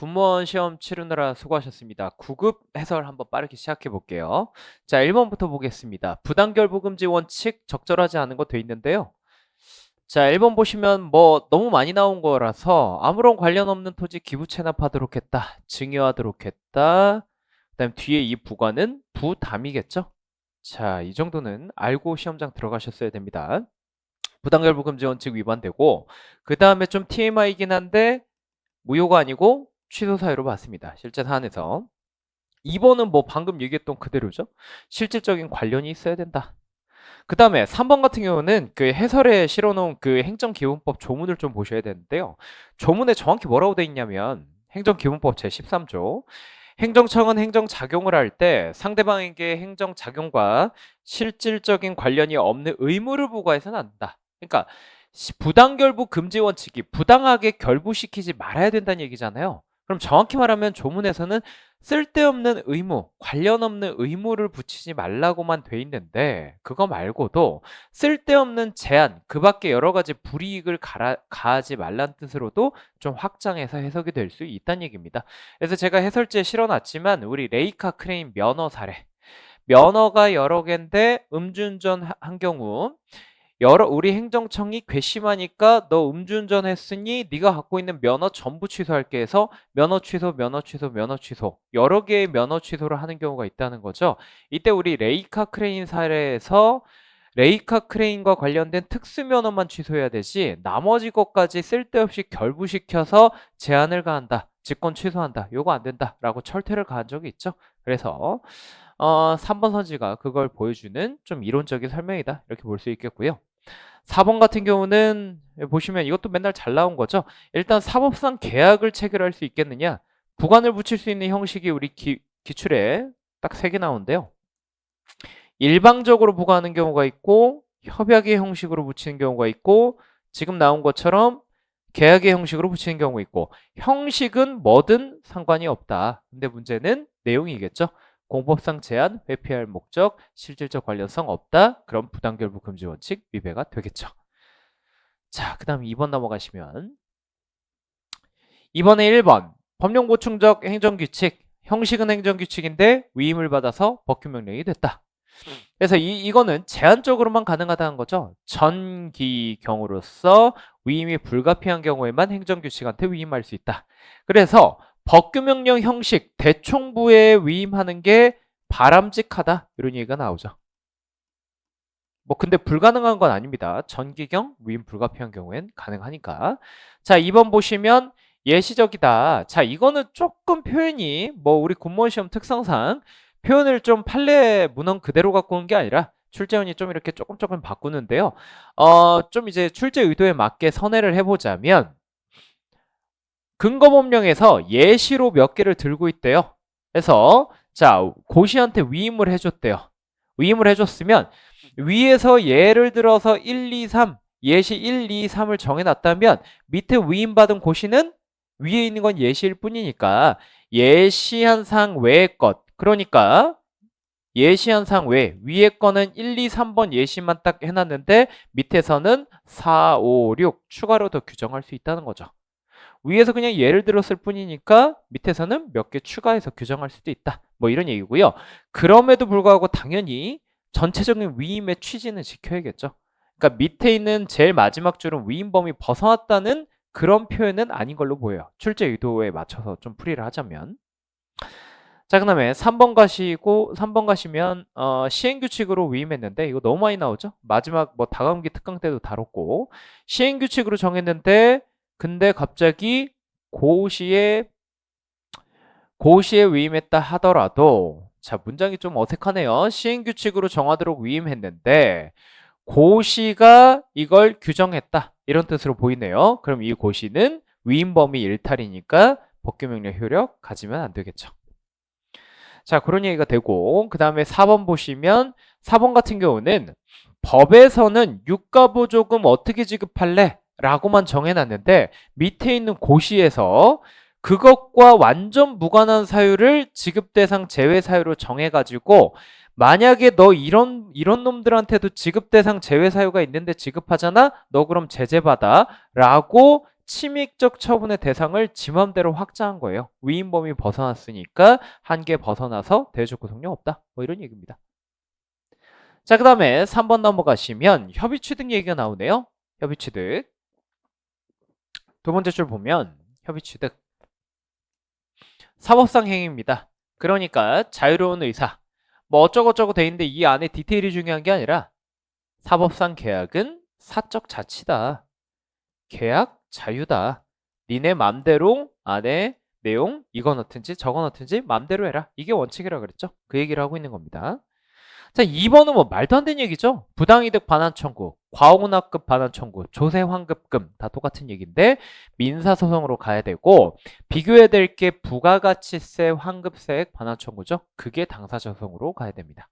군무원 시험 치르느라 수고하셨습니다. 9급 해설 한번 빠르게 시작해 볼게요. 자, 1번부터 보겠습니다. 부당결부금지 원칙 적절하지 않은 거 돼 있는데요. 자, 1번 보시면 뭐 너무 많이 나온 거라서 아무런 관련 없는 토지 기부 체납하도록 했다. 증여하도록 했다. 그다음 뒤에 이 부과는 부담이겠죠? 자, 이 정도는 알고 시험장 들어가셨어야 됩니다. 부당결부금지 원칙 위반되고 그 다음에 좀 TMI이긴 한데 무효가 아니고 취소 사유로 봤습니다. 실제 사안에서. 2번은 뭐 방금 얘기했던 그대로죠. 실질적인 관련이 있어야 된다. 그 다음에 3번 같은 경우는 그 해설에 실어놓은 그 행정기본법 조문을 좀 보셔야 되는데요. 조문에 정확히 뭐라고 돼 있냐면 행정기본법 제13조 행정청은 행정작용을 할 때 상대방에게 행정작용과 실질적인 관련이 없는 의무를 부과해서는 안 된다. 그러니까 부당결부 금지 원칙이 부당하게 결부시키지 말아야 된다는 얘기잖아요. 그럼 정확히 말하면 조문에서는 쓸데없는 의무, 관련 없는 의무를 붙이지 말라고만 돼 있는데 그거 말고도 쓸데없는 제한, 그 밖에 여러 가지 불이익을 가하지 말란 뜻으로도 좀 확장해서 해석이 될 수 있다는 얘기입니다. 그래서 제가 해설지에 실어놨지만 우리 레이카 크레인 면허 사례. 면허가 여러 개인데 음주운전 한 경우 우리 행정청이 괘씸하니까 너 음주운전 했으니 네가 갖고 있는 면허 전부 취소할게 해서 면허 취소, 면허 취소, 면허 취소 여러 개의 면허 취소를 하는 경우가 있다는 거죠. 이때 우리 레이카 크레인 사례에서 레이카 크레인과 관련된 특수 면허만 취소해야 되지 나머지 것까지 쓸데없이 결부시켜서 제한을 가한다. 직권 취소한다. 요거 안 된다. 라고 철퇴를 가한 적이 있죠. 그래서 3번 선지가 그걸 보여주는 좀 이론적인 설명이다. 이렇게 볼 수 있겠고요. 4번 같은 경우는 보시면 이것도 맨날 잘 나온 거죠. 일단 사법상 계약을 체결할 수 있겠느냐. 부관을 붙일 수 있는 형식이 우리 기출에 딱 3개 나오는데요. 일방적으로 부과하는 경우가 있고 협약의 형식으로 붙이는 경우가 있고 지금 나온 것처럼 계약의 형식으로 붙이는 경우가 있고 형식은 뭐든 상관이 없다. 근데 문제는 내용이겠죠. 공법상 제한, 회피할 목적, 실질적 관련성 없다. 그럼 부당결부 금지 원칙 위배가 되겠죠. 자, 그 다음 2번 넘어가시면 2번에 1번 법령 보충적 행정규칙 형식은 행정규칙인데 위임을 받아서 법규명령이 됐다. 그래서 이거는 제한적으로만 가능하다는 거죠. 전기경으로서 위임이 불가피한 경우에만 행정규칙한테 위임할 수 있다. 그래서 법규명령 형식 대총부에 위임하는 게 바람직하다. 이런 얘기가 나오죠. 뭐 근데 불가능한 건 아닙니다. 전기경 위임 불가피한 경우엔 가능하니까. 자, 2번 보시면 예시적이다. 자, 이거는 조금 표현이 뭐 우리 군무원 시험 특성상 표현을 좀 판례 문헌 그대로 갖고 온 게 아니라 출제원이 좀 이렇게 조금 바꾸는데요. 좀 이제 출제 의도에 맞게 선회를 해보자면 근거법령에서 예시로 몇 개를 들고 있대요. 그래서 자, 고시한테 위임을 해줬대요. 위임을 해줬으면 위에서 예를 들어서 1, 2, 3 예시 1, 2, 3을 정해놨다면 밑에 위임받은 고시는 위에 있는 건 예시일 뿐이니까 예시한 사항 외의 것 그러니까 예시한 사항 외 위에 거는 1, 2, 3번 예시만 딱 해놨는데 밑에서는 4, 5, 6 추가로 더 규정할 수 있다는 거죠. 위에서 그냥 예를 들었을 뿐이니까 밑에서는 몇 개 추가해서 규정할 수도 있다. 뭐 이런 얘기고요. 그럼에도 불구하고 당연히 전체적인 위임의 취지는 지켜야겠죠. 그러니까 밑에 있는 제일 마지막 줄은 위임 범위 벗어났다는 그런 표현은 아닌 걸로 보여요. 출제 의도에 맞춰서 좀 풀이를 하자면. 자, 그 다음에 3번 가시면 시행규칙으로 위임했는데 이거 너무 많이 나오죠. 마지막 뭐 다감기 특강 때도 다뤘고 시행규칙으로 정했는데 근데 갑자기 고시에 위임했다 하더라도 자, 문장이 좀 어색하네요. 시행규칙으로 정하도록 위임했는데 고시가 이걸 규정했다. 이런 뜻으로 보이네요. 그럼 이 고시는 위임 범위 일탈이니까 법규명령 효력 가지면 안 되겠죠. 자, 그런 얘기가 되고 그 다음에 4번 보시면 4번 같은 경우는 법에서는 유가보조금 어떻게 지급할래? 라고만 정해놨는데 밑에 있는 고시에서 그것과 완전 무관한 사유를 지급대상 제외 사유로 정해가지고 만약에 너 이런 놈들한테도 지급대상 제외 사유가 있는데 지급하잖아? 너 그럼 제재받아 라고 침입적 처분의 대상을 지 맘대로 확장한 거예요. 위임 범위 벗어났으니까 한계 벗어나서 대외적 구속력 없다. 뭐 이런 얘기입니다. 자, 그 다음에 3번 넘어가시면 협의 취득 얘기가 나오네요. 협의 취득. 두 번째 줄 보면 협의 취득. 사법상 행위입니다. 그러니까 자유로운 의사. 뭐 어쩌고저쩌고 돼 있는데 이 안에 디테일이 중요한 게 아니라 사법상 계약은 사적 자치다. 계약 자유다. 니네 맘대로 안에 내용 이거 넣든지 저거 넣든지 맘대로 해라. 이게 원칙이라 그랬죠. 그 얘기를 하고 있는 겁니다. 자, 2번은 뭐 말도 안 되는 얘기죠. 부당이득 반환 청구, 과오납급 반환 청구, 조세 환급금 다 똑같은 얘기인데 민사소송으로 가야 되고 비교해야 될 게 부가가치세 환급세액 반환 청구죠. 그게 당사자소송으로 가야 됩니다.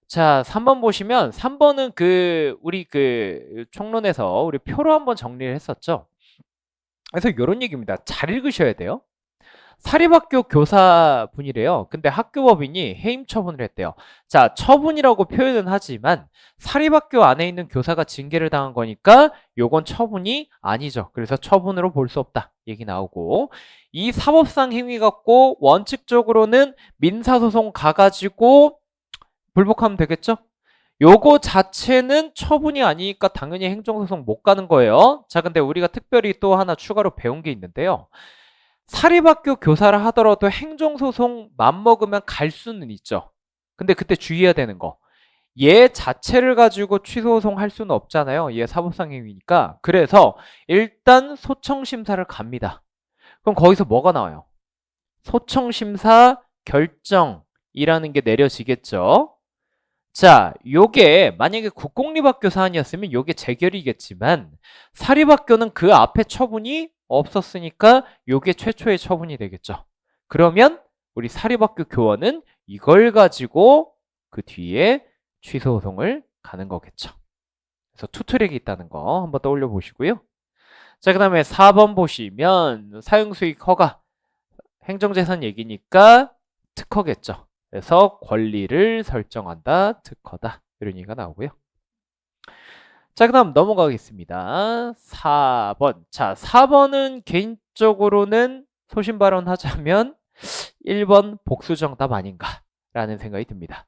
자, 3번 보시면 3번은 우리 총론에서 우리 표로 한번 정리를 했었죠. 그래서 이런 얘기입니다. 잘 읽으셔야 돼요. 사립학교 교사분이래요. 근데 학교법인이 해임 처분을 했대요. 자, 처분이라고 표현은 하지만 사립학교 안에 있는 교사가 징계를 당한 거니까 요건 처분이 아니죠. 그래서 처분으로 볼 수 없다. 얘기 나오고 이 사법상 행위 갖고 원칙적으로는 민사소송 가가지고 불복하면 되겠죠? 요거 자체는 처분이 아니니까 당연히 행정소송 못 가는 거예요. 자, 근데 우리가 특별히 또 하나 추가로 배운 게 있는데요. 사립학교 교사를 하더라도 행정소송 맘먹으면 갈 수는 있죠. 근데 그때 주의해야 되는 거. 얘 자체를 가지고 취소소송 할 수는 없잖아요. 얘 사법상 행위니까. 그래서 일단 소청심사를 갑니다. 그럼 거기서 뭐가 나와요? 소청심사 결정이라는 게 내려지겠죠. 자, 요게 만약에 국공립학교 사안이었으면 요게 재결이겠지만 사립학교는 그 앞에 처분이 없었으니까 요게 최초의 처분이 되겠죠. 그러면 우리 사립학교 교원은 이걸 가지고 그 뒤에 취소소송을 가는 거겠죠. 그래서 투트랙이 있다는 거 한번 떠올려 보시고요. 자, 그 다음에 4번 보시면 사용수익 허가 행정재산 얘기니까 특허겠죠. 그래서 권리를 설정한다, 특허다 이런 얘기가 나오고요. 자, 그 다음 넘어가겠습니다. 4번. 자, 4번은 개인적으로는 소신 발언하자면 1번 복수정답 아닌가 라는 생각이 듭니다.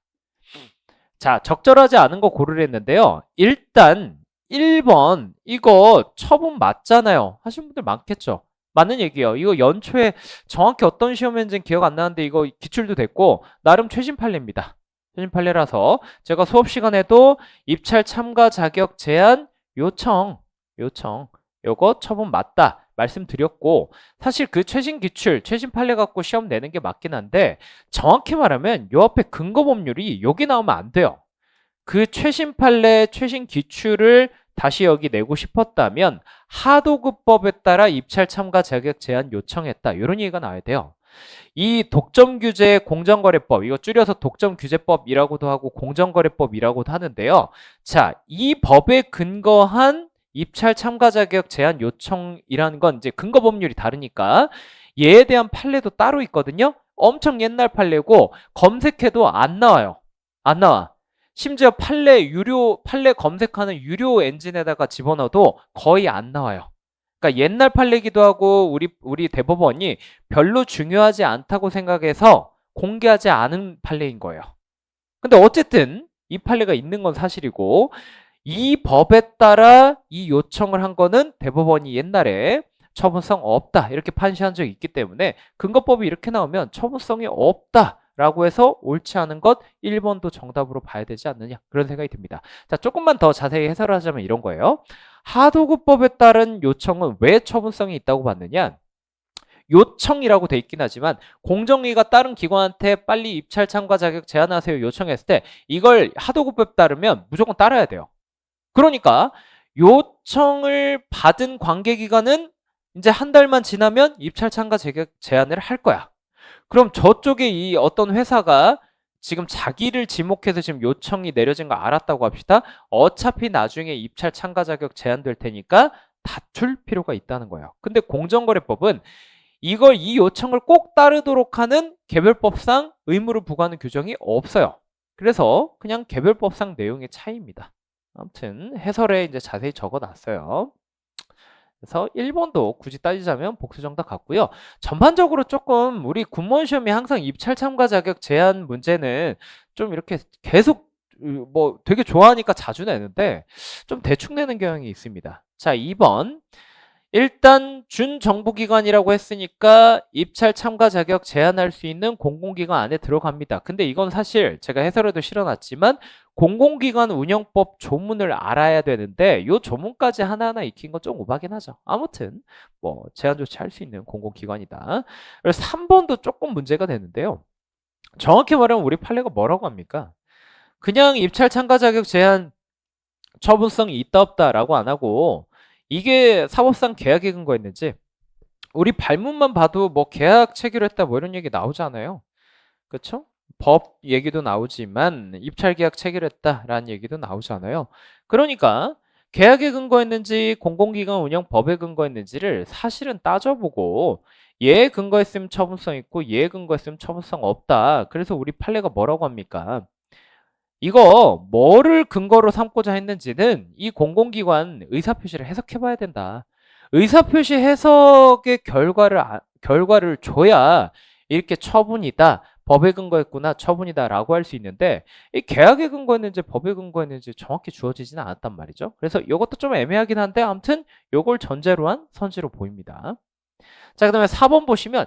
자, 적절하지 않은 거 고르랬는데요. 일단 1번 이거 처분 맞잖아요. 하신 분들 많겠죠. 맞는 얘기예요. 이거 연초에 정확히 어떤 시험인지는 기억 안 나는데 이거 기출도 됐고 나름 최신 판례입니다. 최신 판례라서 제가 수업 시간에도 입찰 참가 자격 제한 요청 요거 처분 맞다 말씀드렸고 사실 그 최신 기출 최신 판례 갖고 시험 내는 게 맞긴 한데 정확히 말하면 요 앞에 근거 법률이 여기 나오면 안 돼요. 그 최신 판례 최신 기출을 다시 여기 내고 싶었다면 하도급법에 따라 입찰 참가 자격 제한 요청했다. 이런 얘기가 나와야 돼요. 이 독점규제 공정거래법, 이거 줄여서 독점규제법이라고도 하고 공정거래법이라고도 하는데요. 자, 이 법에 근거한 입찰 참가 자격 제한 요청이라는 건 이제 근거 법률이 다르니까 얘에 대한 판례도 따로 있거든요. 엄청 옛날 판례고 검색해도 안 나와요. 안 나와. 심지어 판례 검색하는 유료 엔진에다가 집어넣어도 거의 안 나와요. 그러니까 옛날 판례기도 하고 우리 대법원이 별로 중요하지 않다고 생각해서 공개하지 않은 판례인 거예요. 근데 어쨌든 이 판례가 있는 건 사실이고 이 법에 따라 이 요청을 한 거는 대법원이 옛날에 처분성 없다 이렇게 판시한 적이 있기 때문에 근거법이 이렇게 나오면 처분성이 없다 라고 해서 옳지 않은 것 1번도 정답으로 봐야 되지 않느냐 그런 생각이 듭니다. 자, 조금만 더 자세히 해설을 하자면 이런 거예요. 하도급법에 따른 요청은 왜 처분성이 있다고 봤느냐, 요청이라고 돼 있긴 하지만 공정위가 다른 기관한테 빨리 입찰 참가 자격 제한하세요 요청했을 때 이걸 하도급법에 따르면 무조건 따라야 돼요. 그러니까 요청을 받은 관계기관은 이제 한 달만 지나면 입찰 참가 자격 제한을 할 거야. 그럼 저쪽에 이 어떤 회사가 지금 자기를 지목해서 지금 요청이 내려진 거 알았다고 합시다. 어차피 나중에 입찰 참가 자격 제한될 테니까 다툴 필요가 있다는 거예요. 근데 공정거래법은 이 요청을 꼭 따르도록 하는 개별법상 의무를 부과하는 규정이 없어요. 그래서 그냥 개별법상 내용의 차이입니다. 아무튼 해설에 이제 자세히 적어 놨어요. 그래서 1번도 굳이 따지자면 복수 정답 같고요. 전반적으로 조금 우리 군무원 시험이 항상 입찰 참가 자격 제한 문제는 좀 이렇게 계속 뭐 되게 좋아하니까 자주 내는데 좀 대충 내는 경향이 있습니다. 자, 2번. 일단 준정부기관이라고 했으니까 입찰 참가 자격 제한할 수 있는 공공기관 안에 들어갑니다. 근데 이건 사실 제가 해설에도 실어놨지만 공공기관 운영법 조문을 알아야 되는데 이 조문까지 하나하나 익힌 건 좀 오바긴 하죠. 아무튼 뭐 제한 조치할 수 있는 공공기관이다. 그래서 3번도 조금 문제가 되는데요. 정확히 말하면 우리 판례가 뭐라고 합니까? 그냥 입찰 참가 자격 제한 처분성이 있다 없다라고 안 하고 이게 사법상 계약에 근거했는지 우리 발문만 봐도 뭐 계약 체결했다 뭐 이런 얘기 나오잖아요. 그렇죠? 법 얘기도 나오지만 입찰 계약 체결했다라는 얘기도 나오잖아요. 그러니까 계약에 근거했는지 공공기관 운영 법에 근거했는지를 사실은 따져보고 얘에 근거했으면 처분성 있고 얘에 근거했으면 처분성 없다. 그래서 우리 판례가 뭐라고 합니까? 이거 뭐를 근거로 삼고자 했는지는 이 공공기관 의사표시를 해석해 봐야 된다. 의사표시 해석의 결과를 줘야 이렇게 처분이다. 법에 근거했구나. 처분이다라고 할 수 있는데 이 계약에 근거했는지 법에 근거했는지 정확히 주어지지는 않았단 말이죠. 그래서 이것도 좀 애매하긴 한데 아무튼 이걸 전제로 한 선지로 보입니다. 자, 그다음에 4번 보시면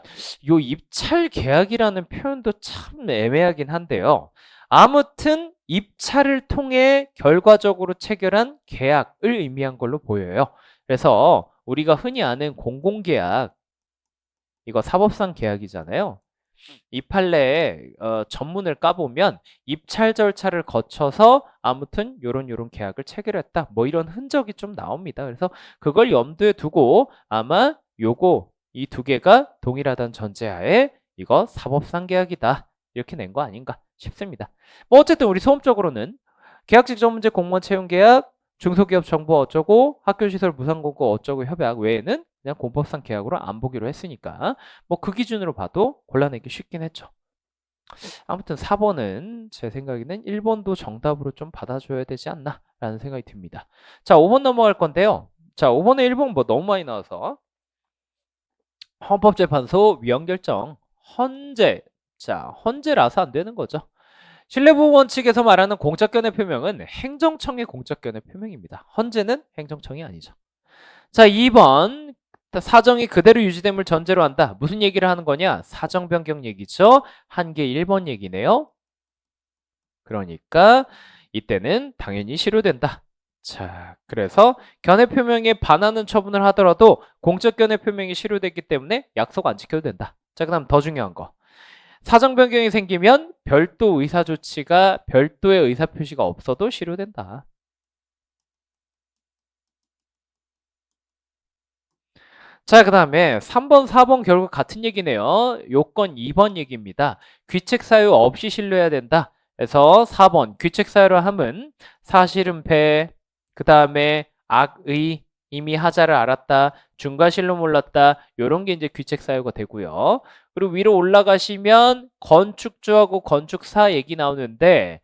요 입찰 계약이라는 표현도 참 애매하긴 한데요. 아무튼 입찰을 통해 결과적으로 체결한 계약을 의미한 걸로 보여요. 그래서 우리가 흔히 아는 공공계약, 이거 사법상 계약이잖아요. 이 판례에 전문을 까보면 입찰 절차를 거쳐서 아무튼 요런 계약을 체결했다. 뭐 이런 흔적이 좀 나옵니다. 그래서 그걸 염두에 두고 아마 요거 이 두 개가 동일하다는 전제하에 이거 사법상 계약이다. 이렇게 낸 거 아닌가 싶습니다. 뭐 어쨌든 우리 소음적으로는 계약직 전문직 공무원 채용 계약, 중소기업 정보 어쩌고, 학교시설 무상공고 어쩌고 협약 외에는 그냥 공법상 계약으로 안 보기로 했으니까 뭐 그 기준으로 봐도 골라내기 쉽긴 했죠. 아무튼 4번은 제 생각에는 1번도 정답으로 좀 받아줘야 되지 않나 라는 생각이 듭니다. 자, 5번 넘어갈 건데요. 자, 5번에 1번 뭐 너무 많이 나와서 헌법재판소 위헌결정 헌재. 자, 헌재라서 안 되는 거죠. 신뢰보호 원칙에서 말하는 공적견해 표명은 행정청의 공적견해 표명입니다. 헌재는 행정청이 아니죠. 자, 2번. 사정이 그대로 유지됨을 전제로 한다. 무슨 얘기를 하는 거냐? 사정 변경 얘기죠. 한계 1번 얘기네요. 그러니까 이때는 당연히 실효된다. 자, 그래서 견해 표명에 반하는 처분을 하더라도 공적 견해 표명이 실효됐기 때문에 약속 안 지켜도 된다. 자, 그다음 더 중요한 거. 사정 변경이 생기면 별도 의사 조치가 별도의 의사 표시가 없어도 실효된다. 자, 그 다음에 3번, 4번 결국 같은 얘기네요. 요건 2번 얘기입니다. 귀책 사유 없이 실료해야 된다. 그래서 4번 귀책 사유를 함은 사실은폐, 그 다음에 악의, 이미 하자를 알았다, 중과실로 몰랐다, 요런 게 이제 귀책 사유가 되고요. 그리고 위로 올라가시면 건축주하고 건축사 얘기 나오는데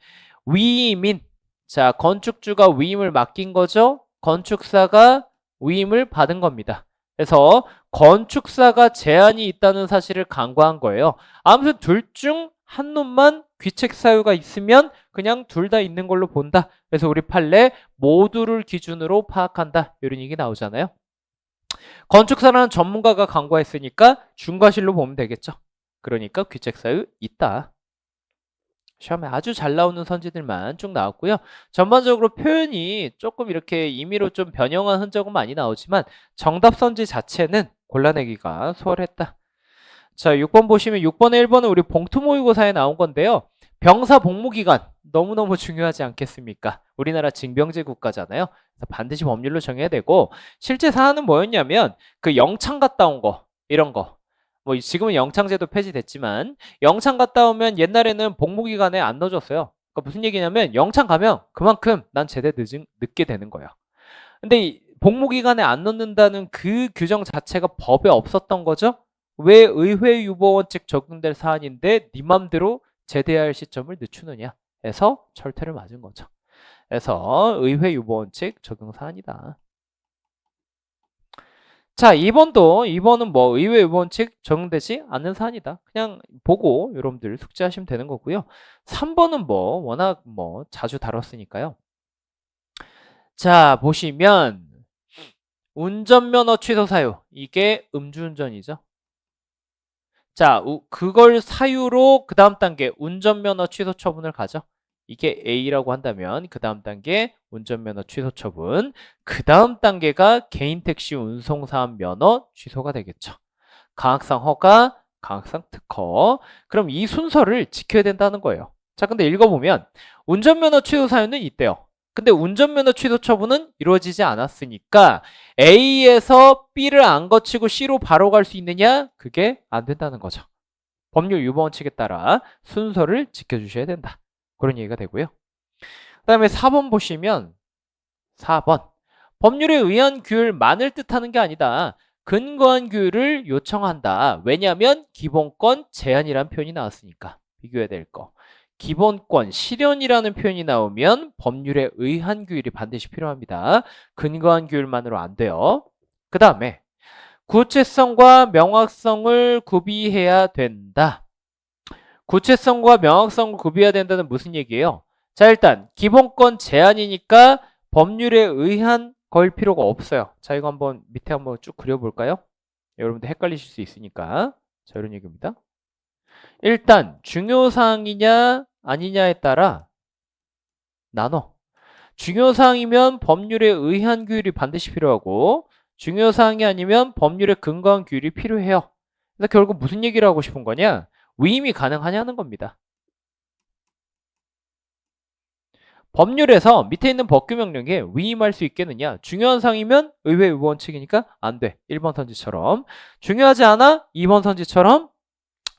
위임인, 자, 건축주가 위임을 맡긴 거죠. 건축사가 위임을 받은 겁니다. 그래서 건축사가 제한이 있다는 사실을 간과한 거예요. 아무튼 둘 중 한 놈만 귀책 사유가 있으면 그냥 둘 다 있는 걸로 본다. 그래서 우리 판례 모두를 기준으로 파악한다. 이런 얘기 나오잖아요. 건축사라는 전문가가 간과했으니까 중과실로 보면 되겠죠. 그러니까 귀책 사유 있다. 시험에 아주 잘 나오는 선지들만 쭉 나왔고요. 전반적으로 표현이 조금 이렇게 임의로 좀 변형한 흔적은 많이 나오지만 정답 선지 자체는 골라내기가 수월했다. 자, 6번 보시면 6번에 1번은 우리 봉투 모의고사에 나온 건데요. 병사 복무기간 너무너무 중요하지 않겠습니까? 우리나라 징병제 국가잖아요. 그래서 반드시 법률로 정해야 되고 실제 사안은 뭐였냐면 그 영창 갔다 온 거 이런 거. 뭐 지금은 영창제도 폐지됐지만 영창 갔다 오면 옛날에는 복무기간에 안 넣어줬어요. 그러니까 무슨 얘기냐면 영창 가면 그만큼 난 제대 늦게 되는 거예요. 근데 이 복무기간에 안 넣는다는 그 규정 자체가 법에 없었던 거죠. 왜 의회 유보원칙 적용될 사안인데 네 맘대로 제대할 시점을 늦추느냐 해서 철퇴를 맞은 거죠. 그래서 의회 유보원칙 적용 사안이다. 자, 2번은 뭐 의회 의원칙 적용되지 않는 사안이다. 그냥 보고 여러분들 숙지하시면 되는 거고요. 3번은 뭐 워낙 뭐 자주 다뤘으니까요. 자, 보시면 운전면허 취소 사유. 이게 음주운전이죠. 자, 그걸 사유로 그 다음 단계 운전면허 취소 처분을 가죠. 이게 A라고 한다면 그 다음 단계 운전면허 취소 처분. 그 다음 단계가 개인 택시 운송사업 면허 취소가 되겠죠. 강학상 허가, 강학상 특허. 그럼 이 순서를 지켜야 된다는 거예요. 자, 근데 읽어보면 운전면허 취소 사유는 있대요. 근데 운전면허 취소 처분은 이루어지지 않았으니까 A에서 B를 안 거치고 C로 바로 갈 수 있느냐? 그게 안 된다는 거죠. 법률 유보 원칙에 따라 순서를 지켜주셔야 된다. 그런 얘기가 되고요. 그 다음에 4번 보시면 4번 법률에 의한 규율만을 뜻하는 게 아니다. 근거한 규율을 요청한다. 왜냐하면 기본권 제한이라는 표현이 나왔으니까 비교해야 될 거. 기본권 실현이라는 표현이 나오면 법률에 의한 규율이 반드시 필요합니다. 근거한 규율만으로 안 돼요. 그 다음에 구체성과 명확성을 구비해야 된다. 구체성과 명확성을 구비해야 된다는 무슨 얘기예요? 자, 일단 기본권 제한이니까 법률에 의한 걸 필요가 없어요. 자, 이거 한번 밑에 한번 쭉 그려볼까요? 여러분들 헷갈리실 수 있으니까. 자, 이런 얘기입니다. 일단 중요사항이냐 아니냐에 따라 나눠. 중요사항이면 법률에 의한 규율이 반드시 필요하고 중요사항이 아니면 법률에 근거한 규율이 필요해요. 그래서 결국 무슨 얘기를 하고 싶은 거냐? 위임이 가능하냐는 겁니다. 법률에서 밑에 있는 법규명령에 위임할 수 있겠느냐? 중요한 사항이면 의회 의원 측이니까 안 돼. 1번 선지처럼. 중요하지 않아? 2번 선지처럼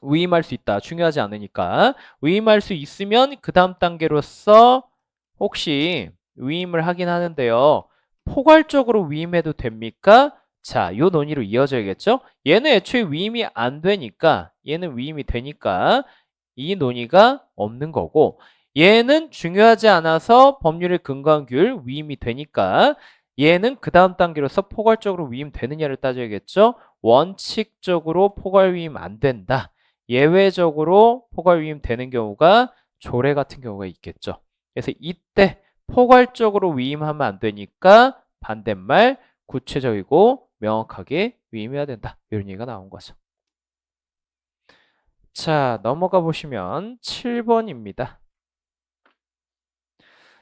위임할 수 있다. 중요하지 않으니까. 위임할 수 있으면 그 다음 단계로서 혹시 위임을 하긴 하는데요. 포괄적으로 위임해도 됩니까? 자, 요 논의로 이어져야겠죠? 얘는 애초에 위임이 안 되니까 얘는 위임이 되니까 이 논의가 없는 거고 얘는 중요하지 않아서 법률에 근거한 규율 위임이 되니까 얘는 그 다음 단계로서 포괄적으로 위임되느냐를 따져야겠죠? 원칙적으로 포괄 위임 안 된다. 예외적으로 포괄 위임 되는 경우가 조례 같은 경우가 있겠죠. 그래서 이때 포괄적으로 위임하면 안 되니까 반대말 구체적이고 명확하게 위임해야 된다. 이런 얘기가 나온 거죠. 자, 넘어가 보시면 7번입니다.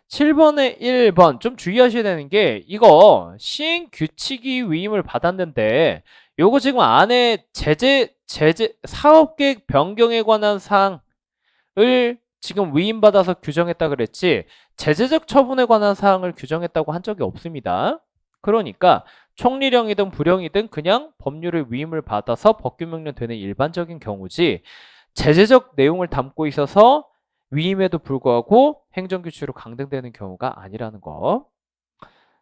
7번에 1번 좀 주의하셔야 되는 게 이거 시행 규칙이 위임을 받았는데 요거 지금 안에 사업계획 변경에 관한 사항을 지금 위임받아서 규정했다 그랬지 제재적 처분에 관한 사항을 규정했다고 한 적이 없습니다. 그러니까 총리령이든 부령이든 그냥 법률의 위임을 받아서 법규명령 되는 일반적인 경우지 제재적 내용을 담고 있어서 위임에도 불구하고 행정규칙으로 강등되는 경우가 아니라는 거.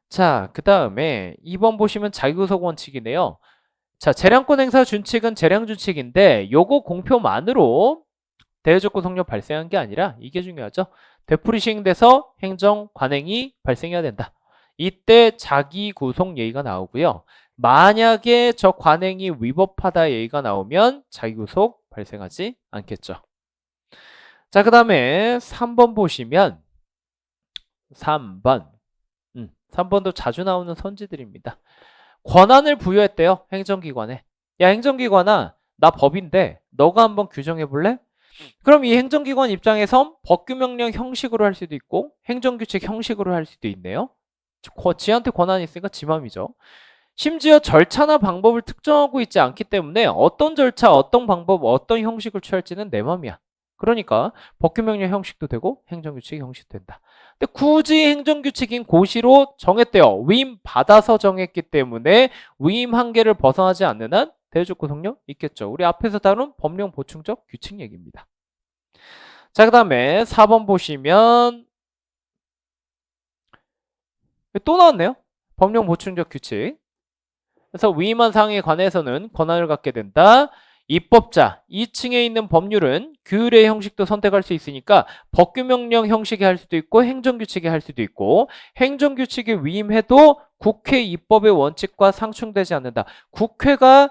자, 그 다음에 2번 보시면 자기구속 원칙이네요. 자, 재량권 행사 준칙은 재량 준칙인데 요거 공표만으로 대외적 구속력 발생한 게 아니라 이게 중요하죠. 되풀이 시행돼서 행정 관행이 발생해야 된다. 이때 자기 구속 예의가 나오고요. 만약에 저 관행이 위법하다 예의가 나오면 자기 구속 발생하지 않겠죠. 자, 그 다음에 3번 보시면 3번 3번도 자주 나오는 선지들입니다. 권한을 부여했대요. 행정기관에. 야, 행정기관아, 나 법인데 너가 한번 규정해 볼래? 그럼 이 행정기관 입장에선 법규명령 형식으로 할 수도 있고 행정규칙 형식으로 할 수도 있네요. 지한테 권한이 있으니까 지 맘이죠. 심지어 절차나 방법을 특정하고 있지 않기 때문에 어떤 절차, 어떤 방법, 어떤 형식을 취할지는 내 맘이야. 그러니까 법규명령 형식도 되고 행정규칙 형식도 된다. 근데 굳이 행정규칙인 고시로 정했대요. 위임 받아서 정했기 때문에 위임 한계를 벗어나지 않는 한 대외적 구속력 있겠죠. 우리 앞에서 다룬 법령 보충적 규칙 얘기입니다. 자, 그 다음에 4번 보시면 또 나왔네요. 법령 보충적 규칙. 그래서 위임한 사항에 관해서는 권한을 갖게 된다. 입법자 2층에 있는 법률은 규율의 형식도 선택할 수 있으니까 법규명령 형식이 할 수도 있고 행정규칙이 할 수도 있고 행정규칙이 위임해도 국회 입법의 원칙과 상충되지 않는다. 국회가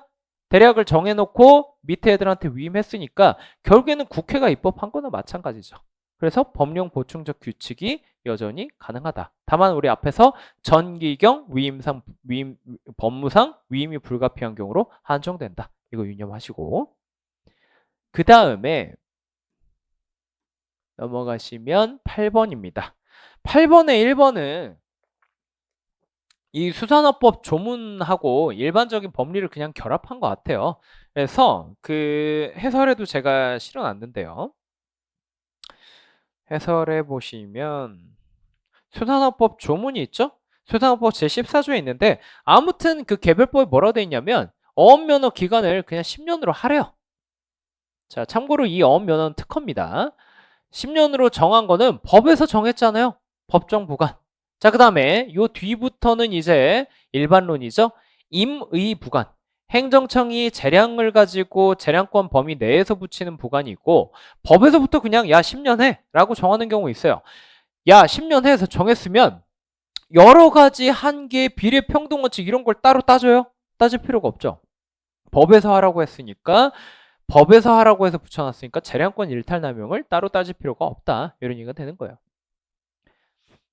대략을 정해놓고 밑에 애들한테 위임했으니까 결국에는 국회가 입법한 거나 마찬가지죠. 그래서 법령 보충적 규칙이 여전히 가능하다. 다만 우리 앞에서 전기경 법무상 위임이 불가피한 경우로 한정된다. 이거 유념하시고 그 다음에 넘어가시면 8번입니다. 8번의 1번은 이 수산업법 조문하고 일반적인 법리를 그냥 결합한 것 같아요. 그래서 그 해설에도 제가 실어놨는데요. 해설해 보시면 수산업법 조문이 있죠? 수산업법 제14조에 있는데 아무튼 그 개별법에 뭐라고 돼 있냐면 어업면허 기간을 그냥 10년으로 하래요. 자, 참고로 이 어업면허는 특허입니다. 10년으로 정한 거는 법에서 정했잖아요. 법정 부관. 자, 그 다음에 요 뒤부터는 이제 일반론이죠. 임의 부관. 행정청이 재량을 가지고 재량권 범위 내에서 붙이는 부관이 있고 법에서부터 그냥 야 10년 해 라고 정하는 경우 있어요. 야 10년 해서 정했으면 여러 가지 한계, 비례, 평등 원칙 이런 걸 따로 따져요? 따질 필요가 없죠. 법에서 하라고 했으니까 법에서 하라고 해서 붙여놨으니까 재량권 일탈 남용을 따로 따질 필요가 없다. 이런 얘기가 되는 거예요.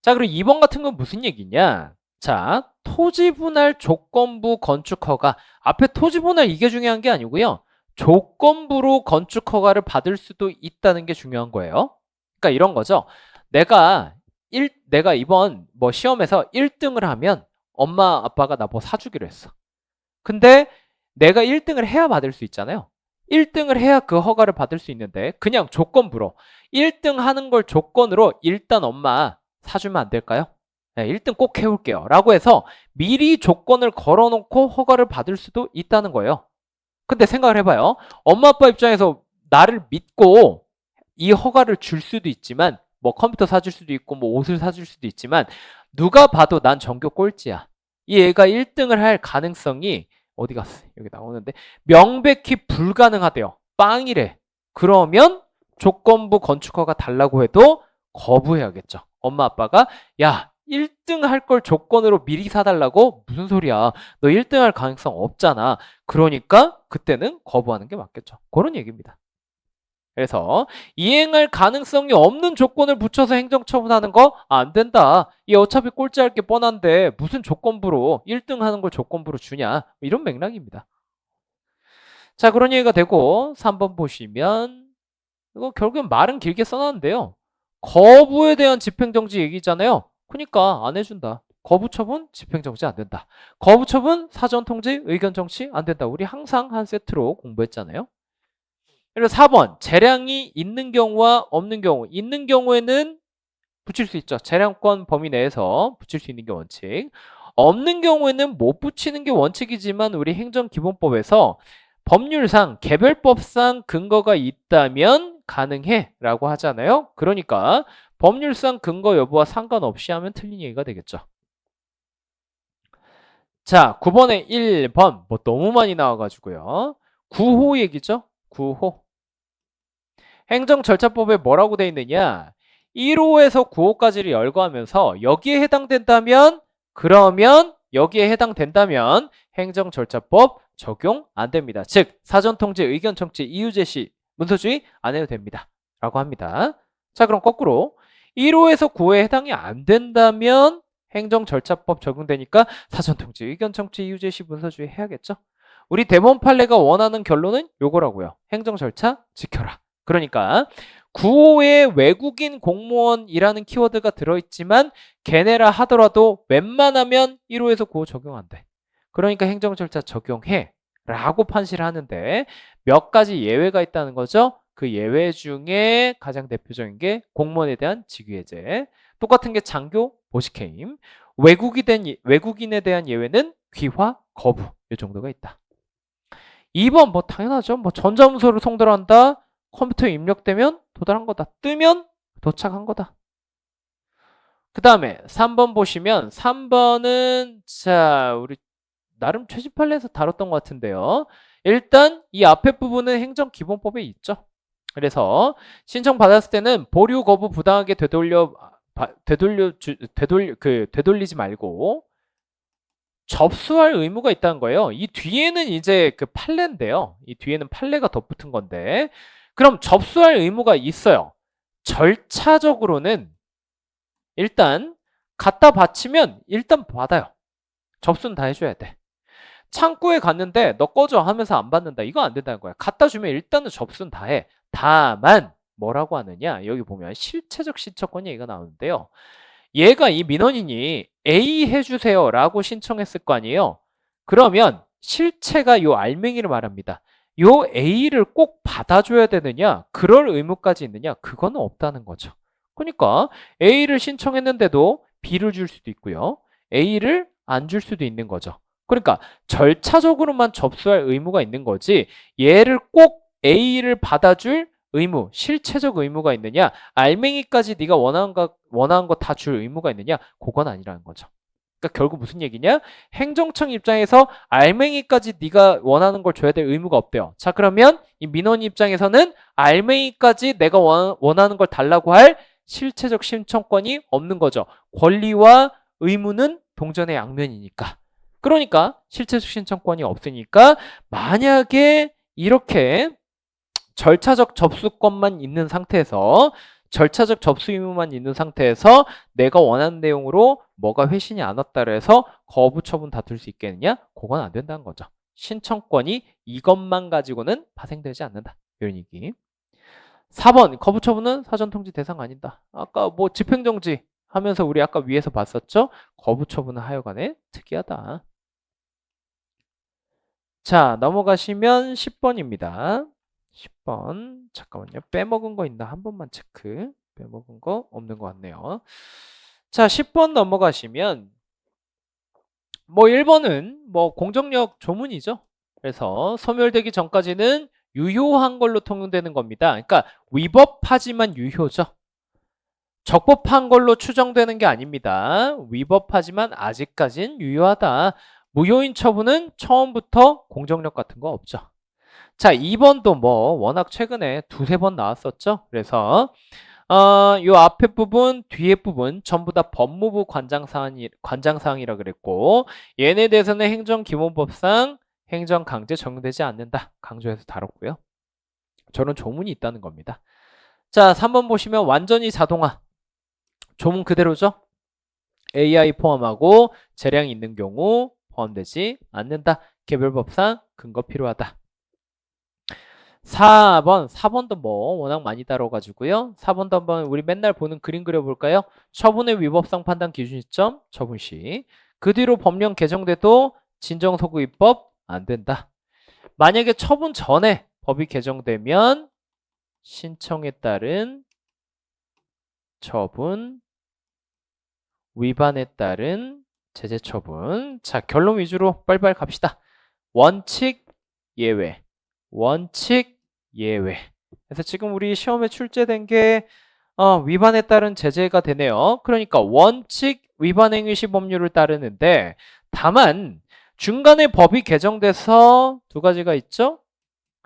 자, 그리고 2번 같은 건 무슨 얘기냐? 자, 토지분할 조건부 건축허가. 앞에 토지분할 이게 중요한 게 아니고요. 조건부로 건축허가를 받을 수도 있다는 게 중요한 거예요. 그러니까 이런 거죠. 내가 이번 뭐 시험에서 1등을 하면 엄마 아빠가 나 뭐 사주기로 했어. 근데 내가 1등을 해야 받을 수 있잖아요. 1등을 해야 그 허가를 받을 수 있는데 그냥 조건부로 1등 하는 걸 조건으로 일단 엄마 사주면 안 될까요? 네, 1등 꼭 해올게요 라고 해서 미리 조건을 걸어놓고 허가를 받을 수도 있다는 거예요. 근데 생각을 해봐요. 엄마 아빠 입장에서 나를 믿고 이 허가를 줄 수도 있지만 뭐 컴퓨터 사줄 수도 있고 뭐 옷을 사줄 수도 있지만 누가 봐도 난 전교 꼴찌야. 이 애가 1등을 할 가능성이 어디 갔어? 여기 나오는데 명백히 불가능하대요. 빵이래. 그러면 조건부 건축허가 달라고 해도 거부해야겠죠. 엄마 아빠가 야 1등 할 걸 조건으로 미리 사달라고? 무슨 소리야. 너 1등 할 가능성 없잖아. 그러니까 그때는 거부하는 게 맞겠죠. 그런 얘기입니다. 그래서 이행할 가능성이 없는 조건을 붙여서 행정처분하는 거 안 된다. 이 어차피 꼴찌할 게 뻔한데 무슨 조건부로 1등 하는 걸 조건부로 주냐. 이런 맥락입니다. 자, 그런 얘기가 되고 3번 보시면 이거 결국엔 말은 길게 써놨는데요. 거부에 대한 집행정지 얘기잖아요. 그러니까 안 해준다. 거부처분 집행정지 안 된다. 거부처분 사전통지 의견정치 안 된다. 우리 항상 한 세트로 공부했잖아요. 그리고 4번 재량이 있는 경우와 없는 경우. 있는 경우에는 붙일 수 있죠. 재량권 범위 내에서 붙일 수 있는 게 원칙. 없는 경우에는 못 붙이는 게 원칙이지만 우리 행정기본법에서 법률상 개별법상 근거가 있다면 가능해 라고 하잖아요. 그러니까 법률상 근거 여부와 상관없이 하면 틀린 얘기가 되겠죠. 자, 9번에 1번 뭐 너무 많이 나와가지고요. 9호 얘기죠. 9호. 행정절차법에 뭐라고 돼 있느냐? 1호에서 9호까지를 열거하면서 여기에 해당된다면 그러면 여기에 해당된다면 행정절차법 적용 안 됩니다. 즉 사전통지, 의견청지, 이유제시, 문서주의 안 해도 됩니다. 라고 합니다. 자, 그럼 거꾸로 1호에서 9호에 해당이 안 된다면 행정절차법 적용되니까 사전통지, 의견청지, 이유제시, 문서주의 해야겠죠? 우리 대법원 판례가 원하는 결론은 요거라고요. 행정절차 지켜라. 그러니까 9호에 외국인 공무원이라는 키워드가 들어있지만 걔네라 하더라도 웬만하면 1호에서 9호 적용 안 돼. 그러니까 행정절차 적용해 라고 판시를 하는데 몇 가지 예외가 있다는 거죠. 그 예외 중에 가장 대표적인 게 공무원에 대한 직위해제. 똑같은 게 장교, 보직해임. 외국인에 대한 예외는 귀화, 거부 이 정도가 있다. 2번 뭐 당연하죠. 뭐 전자문서를 송달한다. 컴퓨터에 입력되면 도달한 거다. 뜨면 도착한 거다. 그 다음에 3번 보시면 3번은 자 우리 나름 최신 판례에서 다뤘던 것 같은데요. 일단 이 앞에 부분은 행정기본법에 있죠. 그래서 신청받았을 때는 보류 거부 부당하게 되돌리지 말고 접수할 의무가 있다는 거예요. 이 뒤에는 이제 그 판례인데요. 이 뒤에는 판례가 덧붙은 건데, 그럼 접수할 의무가 있어요. 절차적으로는 일단 갖다 바치면 일단 받아요. 접수는 다 해줘야 돼. 창구에 갔는데 너 꺼져 하면서 안 받는다. 이거 안 된다는 거야. 갖다 주면 일단은 접수는 다 해. 다만 뭐라고 하느냐? 여기 보면 실체적 신청권 얘기가 나오는데요. 얘가 이 민원인이 A 해주세요 라고 신청했을 거 아니에요. 그러면 실체가 요 알맹이를 말합니다. 요 A를 꼭 받아줘야 되느냐? 그럴 의무까지 있느냐? 그거는 없다는 거죠. 그러니까 A를 신청했는데도 B를 줄 수도 있고요. A를 안 줄 수도 있는 거죠. 그러니까 절차적으로만 접수할 의무가 있는 거지 얘를 꼭 A를 받아줄 의무, 실체적 의무가 있느냐, 알맹이까지 네가 원하는 거 다 줄 의무가 있느냐, 그건 아니라는 거죠. 그러니까 결국 무슨 얘기냐? 행정청 입장에서 알맹이까지 네가 원하는 걸 줘야 될 의무가 없대요. 자, 그러면 이 민원 입장에서는 알맹이까지 내가 원하는 걸 달라고 할 실체적 신청권이 없는 거죠. 권리와 의무는 동전의 양면이니까. 그러니까 실체적 신청권이 없으니까 만약에 이렇게 절차적 접수권만 있는 상태에서 절차적 접수 의무만 있는 상태에서 내가 원하는 내용으로 뭐가 회신이 안 왔다고 해서 거부 처분 다툴 수 있겠느냐? 그건 안 된다는 거죠. 신청권이 이것만 가지고는 파생되지 않는다. 이런 얘기. 4번 거부 처분은 사전 통지 대상 아니다. 아까 뭐 집행정지 하면서 우리 아까 위에서 봤었죠? 거부 처분은 하여간에 특이하다. 자, 넘어가시면 10번입니다. 10번. 잠깐만요. 빼먹은 거 있나? 한 번만 체크. 빼먹은 거 없는 것 같네요. 자, 10번 넘어가시면 뭐 1번은 뭐 공정력 조문이죠. 그래서 소멸되기 전까지는 유효한 걸로 통용되는 겁니다. 그러니까 위법하지만 유효죠. 적법한 걸로 추정되는 게 아닙니다. 위법하지만 아직까진 유효하다. 무효인 처분은 처음부터 공정력 같은 거 없죠. 자, 2번도 뭐 워낙 최근에 두세 번 나왔었죠. 그래서 요 앞에 부분, 뒤에 부분 전부 다 법무부 관장사항이라 그랬고 얘네 대해서는 행정기본법상 행정강제 적용되지 않는다. 강조해서 다뤘고요. 저런 조문이 있다는 겁니다. 자, 3번 보시면 완전히 자동화. 조문 그대로죠. AI 포함하고 재량이 있는 경우 포함되지 않는다. 개별법상 근거 필요하다. 4번도 뭐 워낙 많이 다뤄가지고요. 4번도 한번 우리 맨날 보는 그림 그려볼까요? 처분의 위법성 판단 기준 시점 처분 시. 그 뒤로 법령 개정돼도 진정서구 입법 안 된다. 만약에 처분 전에 법이 개정되면 신청에 따른 처분, 위반에 따른 제재 처분. 자, 결론 위주로 빨리빨리 갑시다. 원칙 예외, 원칙 예외. 그래서 지금 우리 시험에 출제된 게 위반에 따른 제재가 되네요. 그러니까 원칙 위반 행위 시 법률을 따르는데 다만 중간에 법이 개정돼서 두 가지가 있죠.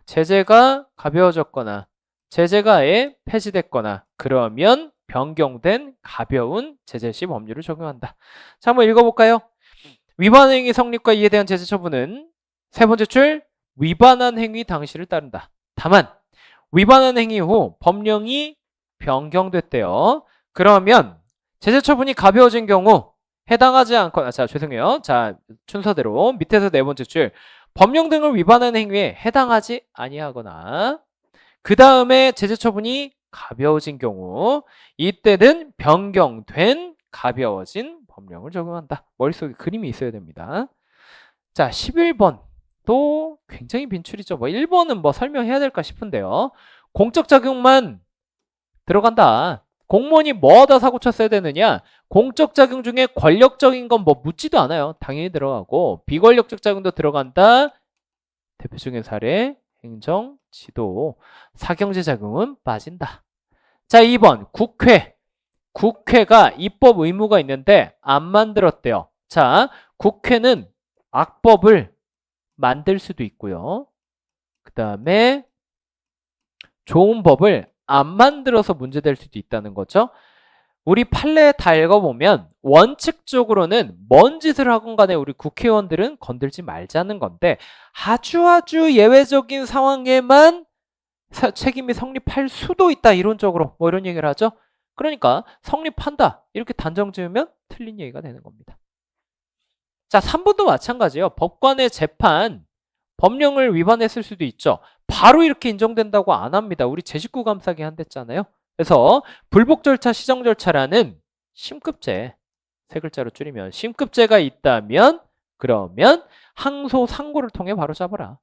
제재가 가벼워졌거나 제재가 아예 폐지됐거나 그러면 변경된 가벼운 제재 시 법률을 적용한다. 자, 한번 읽어볼까요? 위반 행위 성립과 이에 대한 제재 처분은 세 번째 줄 위반한 행위 당시를 따른다. 다만 위반한 행위 후 법령이 변경됐대요. 그러면 제재 처분이 가벼워진 경우 해당하지 않거나 죄송해요. 자, 순서대로 밑에서 네 번째 줄 법령 등을 위반한 행위에 해당하지 아니하거나 그 다음에 제재 처분이 가벼워진 경우 이때는 변경된 가벼워진 법령을 적용한다. 머릿속에 그림이 있어야 됩니다. 자, 11번 또 굉장히 빈출이죠. 뭐 1번은 뭐 설명해야 될까 싶은데요. 공적 작용만 들어간다. 공무원이 뭐 하다 사고 쳤어야 되느냐? 공적 작용 중에 권력적인 건 뭐 묻지도 않아요. 당연히 들어가고 비권력적 작용도 들어간다. 대표적인 사례 행정, 지도, 사경제 작용은 빠진다. 자, 2번 국회. 국회가 입법 의무가 있는데 안 만들었대요. 자, 국회는 악법을 만들 수도 있고요. 다음에 좋은 법을 안 만들어서 문제될 수도 있다는 거죠. 우리 판례 다 읽어보면 원칙적으로는 뭔 짓을 하건 간에 우리 국회의원들은 건들지 말자는 건데 아주 예외적인 상황에만 책임이 성립할 수도 있다, 이론적으로 뭐 이런 얘기를 하죠. 그러니까 성립한다 이렇게 단정 지으면 틀린 얘기가 되는 겁니다. 자, 3번도 마찬가지예요. 법관의 재판 법령을 위반했을 수도 있죠. 바로 이렇게 인정된다고 안 합니다. 우리 제19 감사기 한댔잖아요. 그래서 불복 절차, 시정 절차라는 심급죄, 세 글자로 줄이면 심급죄가 있다면 그러면 항소 상고를 통해 바로 잡아라.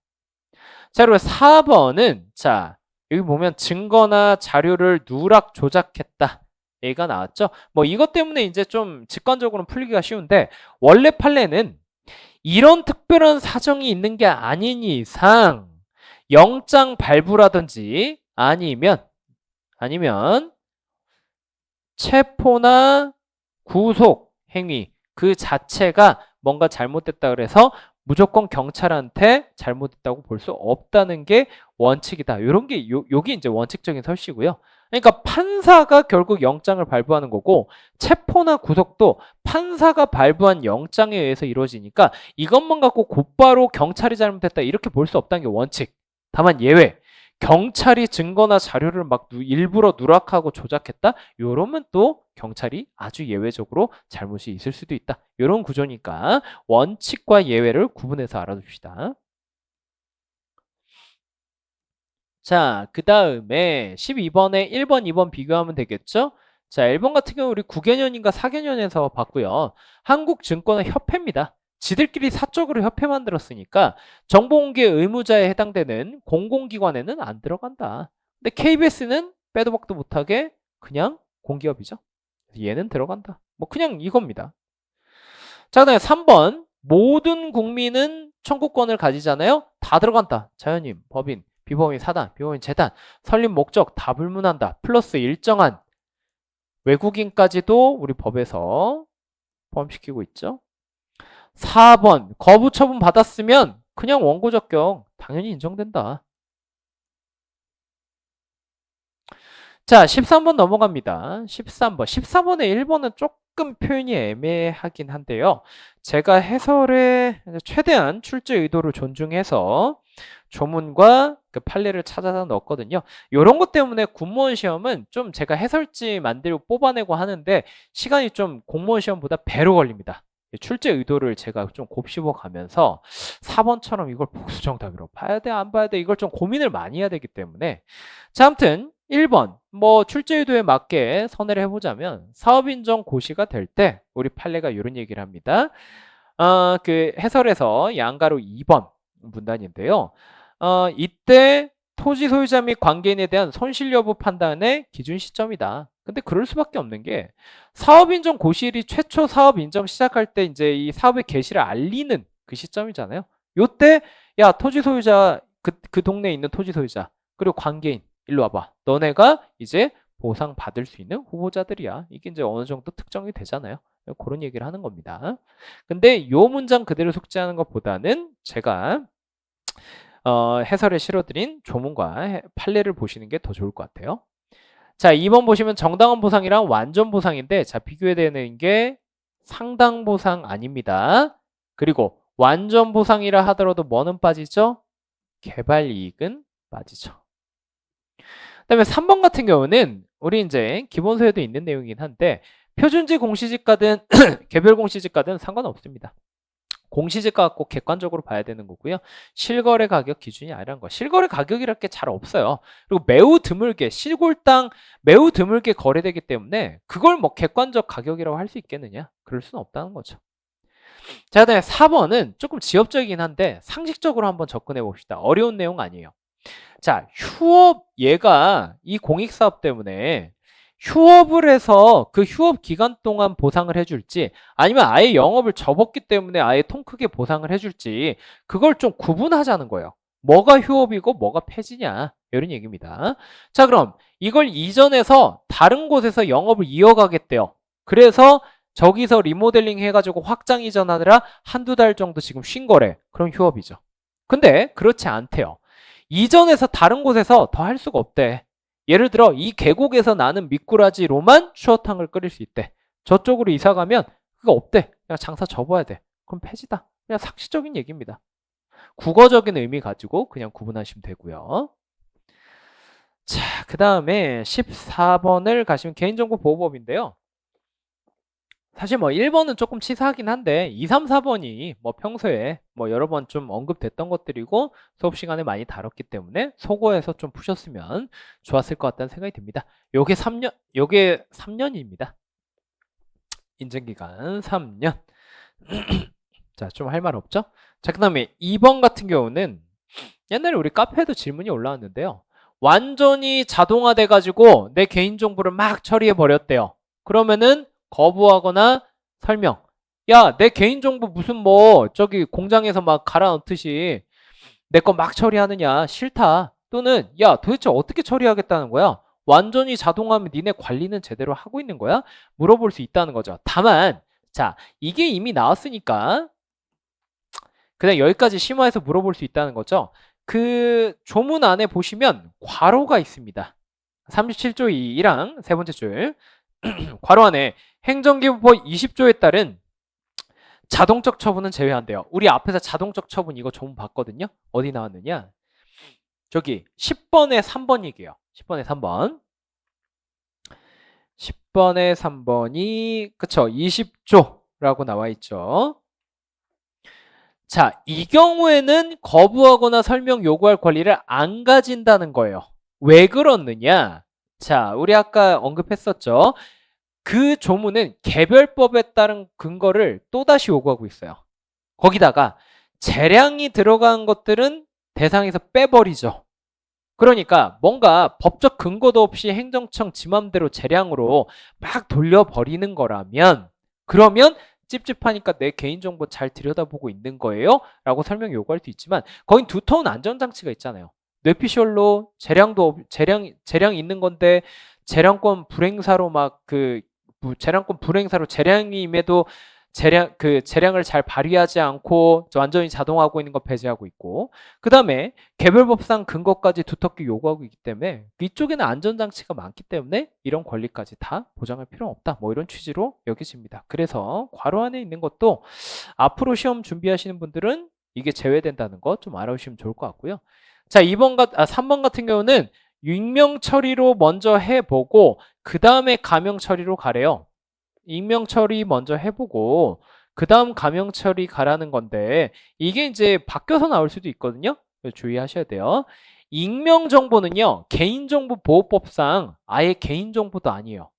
자, 그리고 4번은 자, 여기 보면 증거나 자료를 누락 조작했다. 얘기가 나왔죠. 뭐 이것 때문에 이제 좀 직관적으로는 풀리기가 쉬운데 원래 판례는 이런 특별한 사정이 있는 게 아닌 이상 영장 발부라든지 아니면 체포나 구속 행위 그 자체가 뭔가 잘못됐다 그래서 무조건 경찰한테 잘못됐다고 볼 수 없다는 게 원칙이다. 이런 게 요게 이제 원칙적인 설시고요. 그러니까 판사가 결국 영장을 발부하는 거고 체포나 구속도 판사가 발부한 영장에 의해서 이루어지니까 이것만 갖고 곧바로 경찰이 잘못했다 이렇게 볼 수 없다는 게 원칙. 다만 예외. 경찰이 증거나 자료를 막 일부러 누락하고 조작했다? 이러면 또 경찰이 아주 예외적으로 잘못이 있을 수도 있다. 이런 구조니까 원칙과 예외를 구분해서 알아둡시다. 자, 그 다음에 12번에 1번, 2번 비교하면 되겠죠? 자, 1번 같은 경우 우리 9개년인가 4개년에서 봤고요. 한국증권협회입니다. 지들끼리 사적으로 협회 만들었으니까 정보공개 의무자에 해당되는 공공기관에는 안 들어간다. 근데 KBS는 빼도 박도 못하게 그냥 공기업이죠. 얘는 들어간다. 뭐 그냥 이겁니다. 자, 그다음에 3번 모든 국민은 청구권을 가지잖아요. 다 들어간다. 자연인, 법인, 비범인 사단, 비범인 재단, 설립 목적 다 불문한다. 플러스 일정한 외국인까지도 우리 법에서 포함시키고 있죠. 4번 거부 처분 받았으면 그냥 원고 적격 당연히 인정된다. 자, 13번 넘어갑니다. 13번. 14번에 1번은 조금 표현이 애매하긴 한데요. 제가 해설에 최대한 출제 의도를 존중해서 조문과 그 판례를 찾아서 넣었거든요. 이런 것 때문에 공무원 시험은 좀 제가 해설지 만들고 뽑아내고 하는데 시간이 좀 공무원 시험보다 배로 걸립니다. 출제 의도를 제가 좀 곱씹어 가면서 4번처럼 이걸 복수정답으로 봐야 돼, 안 봐야 돼, 이걸 좀 고민을 많이 해야 되기 때문에. 자, 아무튼 1번 뭐 출제 의도에 맞게 선회를 해보자면 사업인정 고시가 될 때 우리 판례가 이런 얘기를 합니다. 그 해설에서 양가로 2번 문단인데요. 이때 토지 소유자 및 관계인에 대한 손실 여부 판단의 기준 시점이다. 근데 그럴 수밖에 없는 게 사업 인정 고시일이 최초 사업 인정 시작할 때 이제 이 사업의 개시를 알리는 그 시점이잖아요. 요때 야 토지 소유자 그 동네에 있는 토지 소유자 그리고 관계인 일로 와봐. 너네가 이제 보상 받을 수 있는 후보자들이야. 이게 이제 어느 정도 특정이 되잖아요. 그런 얘기를 하는 겁니다. 근데 요 문장 그대로 숙지하는 것보다는 제가 해설에 실어드린 조문과 판례를 보시는 게 더 좋을 것 같아요. 자, 2번 보시면 정당한 보상이랑 완전 보상인데 자, 비교해야 되는 게 상당 보상 아닙니다. 그리고 완전 보상이라 하더라도 뭐는 빠지죠? 개발 이익은 빠지죠. 그다음에 3번 같은 경우는 우리 이제 기본서에도 있는 내용이긴 한데 표준지 공시지가든 개별 공시지가든 상관없습니다. 공시지가 꼭 객관적으로 봐야 되는 거고요. 실거래 가격 기준이 아니라는 거. 실거래 가격이랄 게 잘 없어요. 그리고 매우 드물게 시골 땅 매우 드물게 거래되기 때문에 그걸 뭐 객관적 가격이라고 할 수 있겠느냐? 그럴 수는 없다는 거죠. 자, 그다음에 4번은 조금 지엽적이긴 한데 상식적으로 한번 접근해 봅시다. 어려운 내용 아니에요. 자, 휴업 얘가 이 공익사업 때문에 휴업을 해서 그 휴업 기간 동안 보상을 해줄지 아니면 아예 영업을 접었기 때문에 아예 통 크게 보상을 해줄지 그걸 좀 구분하자는 거예요. 뭐가 휴업이고 뭐가 폐지냐 이런 얘기입니다. 자, 그럼 이걸 이전해서 다른 곳에서 영업을 이어가겠대요. 그래서 저기서 리모델링 해가지고 확장 이전하느라 한두 달 정도 지금 쉰 거래. 그럼 휴업이죠. 근데 그렇지 않대요. 이전에서 다른 곳에서 더 할 수가 없대. 예를 들어 이 계곡에서 나는 미꾸라지로만 추어탕을 끓일 수 있대. 저쪽으로 이사 가면 그거 없대. 그냥 장사 접어야 돼. 그럼 폐지다. 그냥 상식적인 얘기입니다. 국어적인 의미 가지고 그냥 구분하시면 되고요. 자, 그 다음에 14번을 가시면 개인정보보호법인데요. 사실 뭐 1번은 조금 치사하긴 한데 2, 3, 4번이 뭐 평소에 뭐 여러 번 좀 언급됐던 것들이고 수업 시간에 많이 다뤘기 때문에 소거해서 좀 푸셨으면 좋았을 것 같다는 생각이 듭니다. 요게 3년입니다. 인증기간 3년. 자, 좀 할 말 없죠? 자, 그 다음에 2번 같은 경우는 옛날에 우리 카페에도 질문이 올라왔는데요. 완전히 자동화돼 가지고 내 개인정보를 막 처리해 버렸대요. 그러면은 거부하거나 설명. 야, 내 개인정보 무슨 뭐 저기 공장에서 막 갈아 넣듯이 내 거 막 처리하느냐. 싫다. 또는 야, 도대체 어떻게 처리하겠다는 거야? 완전히 자동화하면 니네 관리는 제대로 하고 있는 거야? 물어볼 수 있다는 거죠. 다만 자, 이게 이미 나왔으니까 그냥 여기까지 심화해서 물어볼 수 있다는 거죠. 그 조문 안에 보시면 괄호가 있습니다. 37조 2랑 세 번째 줄. 괄호 안에 행정기부법 20조에 따른 자동적 처분은 제외한대요. 우리 앞에서 자동적 처분 이거 조문 봤거든요. 어디 나왔느냐? 저기 10번에 3번 얘기예요. 10번에 3번. 10번에 3번이 그쵸? 20조라고 나와 있죠. 자, 이 경우에는 거부하거나 설명 요구할 권리를 안 가진다는 거예요. 왜 그렇느냐? 자, 우리 아까 언급했었죠. 그 조문은 개별법에 따른 근거를 또다시 요구하고 있어요. 거기다가 재량이 들어간 것들은 대상에서 빼버리죠. 그러니까 뭔가 법적 근거도 없이 행정청 지 맘대로 재량으로 막 돌려버리는 거라면 그러면 찝찝하니까 내 개인정보 잘 들여다보고 있는 거예요? 라고 설명 요구할 수 있지만 거긴 두터운 안전장치가 있잖아요. 뇌피셜로 재량 있는 건데 재량권 불행사로 재량권 불행사로 재량임에도 재량을 잘 발휘하지 않고 완전히 자동화하고 있는 거 배제하고 있고 그 다음에 개별법상 근거까지 두텁게 요구하고 있기 때문에 이쪽에는 안전장치가 많기 때문에 이런 권리까지 다 보장할 필요는 없다. 뭐 이런 취지로 여겨집니다. 그래서 괄호 안에 있는 것도 앞으로 시험 준비하시는 분들은 이게 제외된다는 거 좀 알아주시면 좋을 것 같고요. 자, 3번 같은 경우는 익명 처리로 먼저 해보고 그 다음에 가명 처리로 가래요. 익명 처리 먼저 해보고 그 다음 가명 처리 가라는 건데 이게 이제 바뀌어서 나올 수도 있거든요. 주의하셔야 돼요. 익명 정보는요. 개인정보보호법상 아예 개인정보도 아니에요.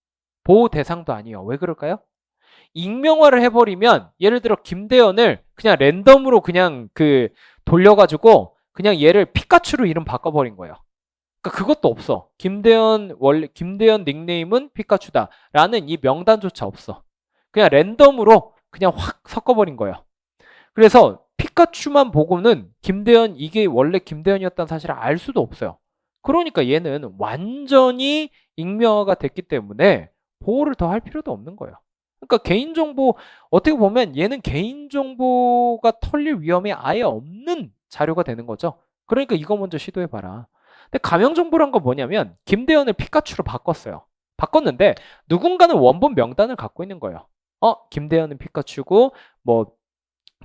보호 대상도 아니에요. 왜 그럴까요? 익명화를 해버리면 예를 들어 김대현을 그냥 랜덤으로 그냥 돌려가지고 그냥 얘를 피카츄로 이름 바꿔버린 거예요. 그러니까 그것도 없어. 김대현 닉네임은 피카츄다라는 이 명단조차 없어. 그냥 랜덤으로 그냥 확 섞어버린 거예요. 그래서 피카츄만 보고는 이게 원래 김대현이었다는 사실을 알 수도 없어요. 그러니까 얘는 완전히 익명화가 됐기 때문에 보호를 더 할 필요도 없는 거예요. 그러니까 개인정보 어떻게 보면 얘는 개인정보가 털릴 위험이 아예 없는 자료가 되는 거죠. 그러니까 이거 먼저 시도해봐라. 근데 가명정보란 건 뭐냐면 김대현을 피카츄로 바꿨어요. 바꿨는데 누군가는 원본 명단을 갖고 있는 거예요. 김대현은 피카츄고 뭐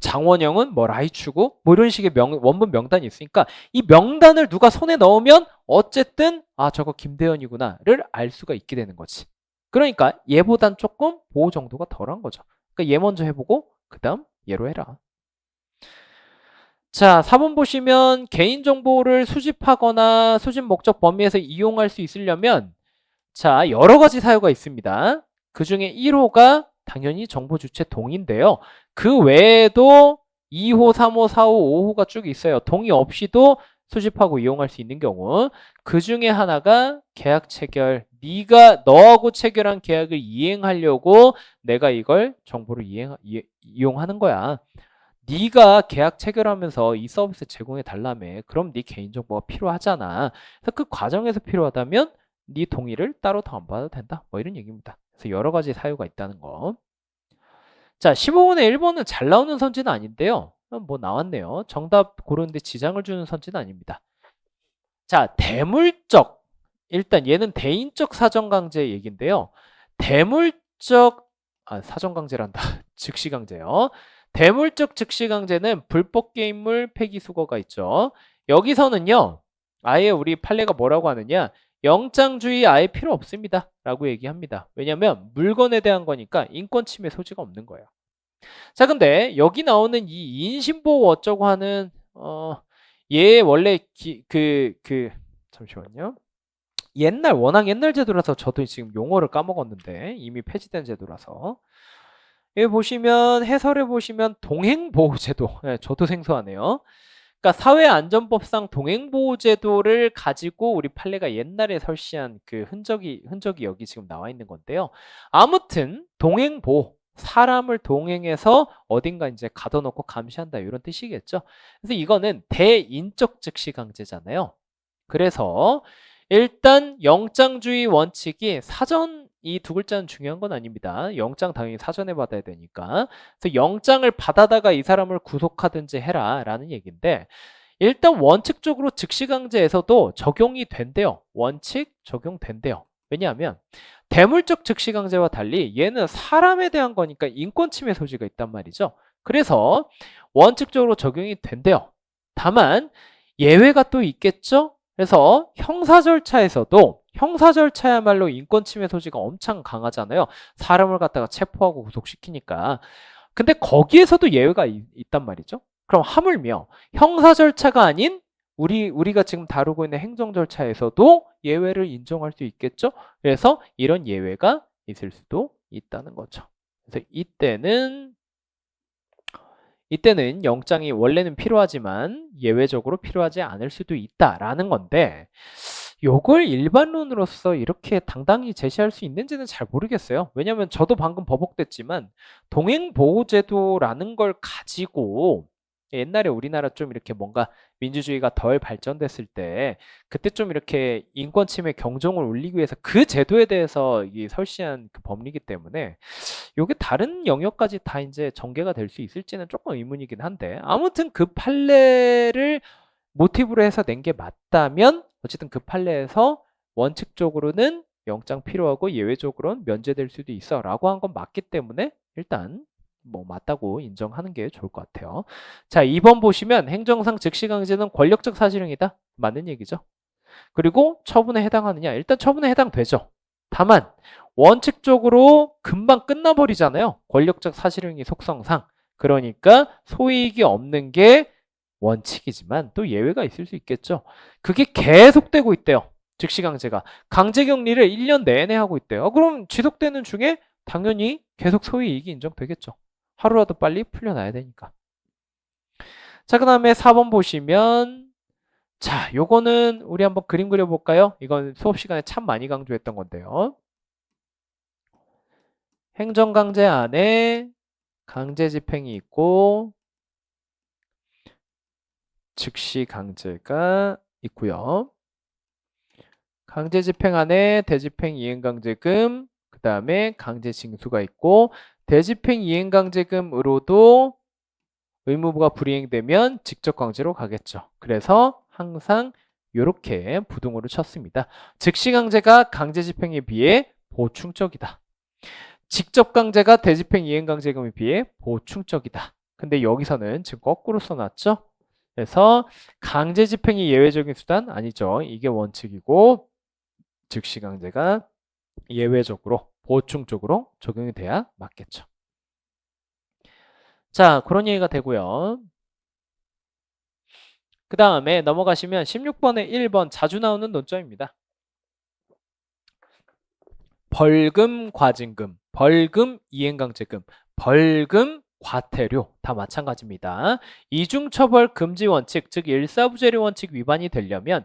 장원영은 뭐 라이츄고 뭐 이런 식의 원본 명단이 있으니까 이 명단을 누가 손에 넣으면 어쨌든 저거 김대현이구나를 알 수가 있게 되는 거지. 그러니까 얘보단 조금 보호 정도가 덜한 거죠. 그러니까 얘 먼저 해보고 그 다음 얘로 해라. 자, 4번 보시면 개인정보를 수집하거나 수집 목적 범위에서 이용할 수 있으려면 자, 여러 가지 사유가 있습니다. 그 중에 1호가 당연히 정보 주체 동의인데요. 그 외에도 2호, 3호, 4호, 5호가 쭉 있어요. 동의 없이도 수집하고 이용할 수 있는 경우. 그 중에 하나가 계약 체결. 네가 너하고 체결한 계약을 이행하려고 내가 이걸 정보를 이용하는 거야. 네가 계약 체결하면서 이 서비스 제공해 달라며. 그럼 네 개인정보가 필요하잖아. 그래서 그 과정에서 필요하다면 네 동의를 따로 더 안 받아도 된다. 뭐 이런 얘기입니다. 그래서 여러 가지 사유가 있다는 거. 자, 15번에 1번은 잘 나오는 선지는 아닌데요. 뭐 나왔네요. 정답 고르는데 지장을 주는 선지는 아닙니다. 자, 대물적. 일단 얘는 대인적 사정강제 얘기인데요. 대물적, 사정강제란다. 즉시강제요. 대물적 즉시강제는 불법 게임물 폐기수거가 있죠. 여기서는요, 아예 우리 판례가 뭐라고 하느냐, 영장주의 아예 필요 없습니다 라고 얘기합니다. 왜냐면 물건에 대한 거니까 인권 침해 소지가 없는 거예요. 자, 근데 여기 나오는 이 인신보호 어쩌고 하는 얘 원래 잠시만요. 워낙 옛날 제도라서 저도 지금 용어를 까먹었는데 이미 폐지된 제도라서 여기 보시면 해설에 보시면 동행보호제도. 네, 저도 생소하네요. 그러니까 사회안전법상 동행보호제도를 가지고 우리 판례가 옛날에 설치한 그 흔적이 여기 지금 나와 있는 건데요. 아무튼 동행보호, 사람을 동행해서 어딘가 이제 가둬놓고 감시한다 이런 뜻이겠죠. 그래서 이거는 대인적 즉시강제잖아요. 그래서 일단 영장주의 원칙이 사전, 이 두 글자는 중요한 건 아닙니다. 영장 당연히 사전에 받아야 되니까. 그래서 영장을 받아다가 이 사람을 구속하든지 해라 라는 얘기인데, 일단 원칙적으로 즉시강제에서도 적용이 된대요. 원칙 적용된대요. 왜냐하면 대물적 즉시강제와 달리 얘는 사람에 대한 거니까 인권침해 소지가 있단 말이죠. 그래서 원칙적으로 적용이 된대요. 다만 예외가 또 있겠죠? 그래서 형사 절차야말로 인권 침해 소지가 엄청 강하잖아요. 사람을 갖다가 체포하고 구속시키니까. 근데 거기에서도 예외가 있단 말이죠. 그럼 하물며 형사 절차가 아닌 우리가 지금 다루고 있는 행정 절차에서도 예외를 인정할 수 있겠죠. 그래서 이런 예외가 있을 수도 있다는 거죠. 그래서 이때는 영장이 원래는 필요하지만 예외적으로 필요하지 않을 수도 있다라는 건데, 요걸 일반론으로서 이렇게 당당히 제시할 수 있는지는 잘 모르겠어요. 왜냐면 저도 방금 버벅댔지만 동행보호제도라는 걸 가지고 옛날에 우리나라 좀 이렇게 뭔가 민주주의가 덜 발전됐을 때 그때 좀 이렇게 인권 침해 경종을 울리기 위해서 그 제도에 대해서 이 설치한 그 법리이기 때문에 요게 다른 영역까지 다 이제 전개가 될 수 있을지는 조금 의문이긴 한데, 아무튼 그 판례를 모티브로 해서 낸 게 맞다면 어쨌든 그 판례에서 원칙적으로는 영장 필요하고 예외적으로는 면제될 수도 있어 라고 한 건 맞기 때문에 일단 뭐 맞다고 인정하는 게 좋을 것 같아요. 자, 2번 보시면 행정상 즉시강제는 권력적 사실행위다. 맞는 얘기죠. 그리고 처분에 해당하느냐? 일단 처분에 해당되죠. 다만 원칙적으로 금방 끝나버리잖아요. 권력적 사실행위 속성상. 그러니까 소이익이 없는 게 원칙이지만 또 예외가 있을 수 있겠죠. 그게 계속되고 있대요. 즉시강제가. 강제격리를 1년 내내 하고 있대요. 그럼 지속되는 중에 당연히 계속 소이익이 인정되겠죠. 하루라도 빨리 풀려나야 되니까. 자, 그 다음에 4번 보시면, 자, 요거는 우리 한번 그림 그려볼까요? 이건 수업 시간에 참 많이 강조했던 건데요. 행정강제 안에 강제집행이 있고 즉시강제가 있고요. 강제집행 안에 대집행 이행강제금, 그 다음에 강제징수가 있고, 대집행 이행강제금으로도 의무부가 불이행되면 직접강제로 가겠죠. 그래서 항상 이렇게 부등호를 쳤습니다. 즉시강제가 강제집행에 비해 보충적이다. 직접강제가 대집행 이행강제금에 비해 보충적이다. 근데 여기서는 지금 거꾸로 써놨죠? 그래서 강제집행이 예외적인 수단 아니죠. 이게 원칙이고 즉시강제가 예외적으로 보충적으로 적용이 돼야 맞겠죠. 자, 그런 얘기가 되고요. 그 다음에 넘어가시면 16번에 1번 자주 나오는 논점입니다. 벌금, 과징금, 벌금, 이행강제금, 벌금, 과태료 다 마찬가지입니다. 이중처벌 금지 원칙, 즉 일사부재료 원칙 위반이 되려면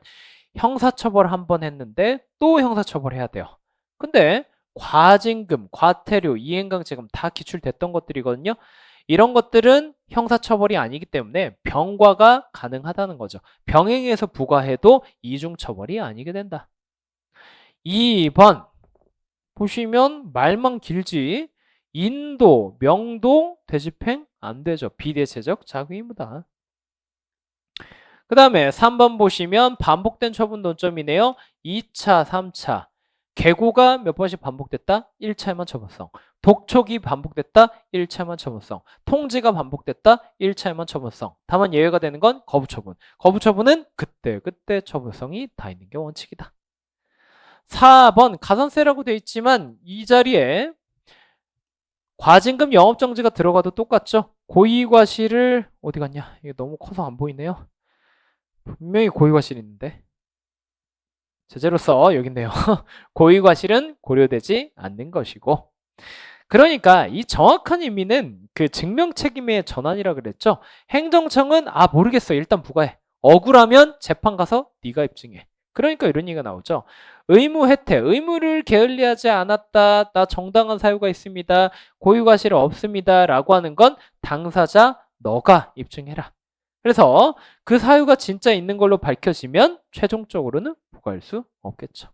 형사처벌 한 번 했는데 또 형사처벌해야 돼요. 근데 과징금, 과태료, 이행강제금 다 기출됐던 것들이거든요. 이런 것들은 형사처벌이 아니기 때문에 병과가 가능하다는 거죠. 병행해서 부과해도 이중처벌이 아니게 된다. 2번 보시면 말만 길지 인도, 명도, 대집행 안 되죠. 비대체적 자기 의무다. 그 다음에 3번 보시면 반복된 처분 논점이네요. 2차, 3차. 계고가 몇 번씩 반복됐다? 1차에만 처분성. 독촉이 반복됐다? 1차에만 처분성. 통지가 반복됐다? 1차에만 처분성. 다만 예외가 되는 건 거부처분. 거부처분은 그때 처분성이 다 있는 게 원칙이다. 4번 가산세라고 되어 있지만 이 자리에 과징금 영업정지가 들어가도 똑같죠? 고의과실을 어디 갔냐? 이게 너무 커서 안 보이네요. 분명히 고의과실이 있는데 제재로서 여기 있네요. 고의과실은 고려되지 않는 것이고, 그러니까 이 정확한 의미는 그 증명책임의 전환이라 그랬죠. 행정청은 모르겠어 일단 부과해. 억울하면 재판 가서 네가 입증해. 그러니까 이런 얘기가 나오죠. 의무 혜택, 의무를 게을리하지 않았다, 나 정당한 사유가 있습니다, 고의과실 없습니다 라고 하는 건 당사자 너가 입증해라. 그래서 그 사유가 진짜 있는 걸로 밝혀지면 최종적으로는 부과할 수 없겠죠.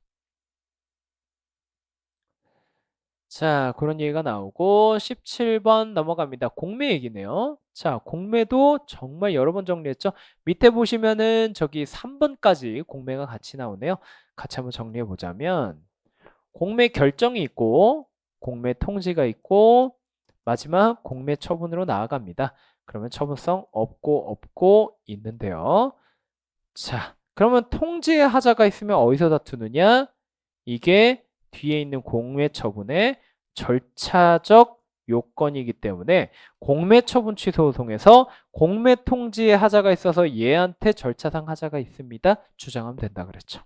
자, 그런 얘기가 나오고 17번 넘어갑니다. 공매 얘기네요. 자, 공매도 정말 여러 번 정리했죠. 밑에 보시면은 저기 3번까지 공매가 같이 나오네요. 같이 한번 정리해 보자면 공매 결정이 있고 공매 통지가 있고 마지막 공매 처분으로 나아갑니다. 그러면 처분성 없고 있는데요. 자, 그러면 통지의 하자가 있으면 어디서 다투느냐? 이게 뒤에 있는 공매 처분의 절차적 요건이기 때문에 공매 처분 취소 소송에서 공매 통지의 하자가 있어서 얘한테 절차상 하자가 있습니다. 주장하면 된다 그랬죠.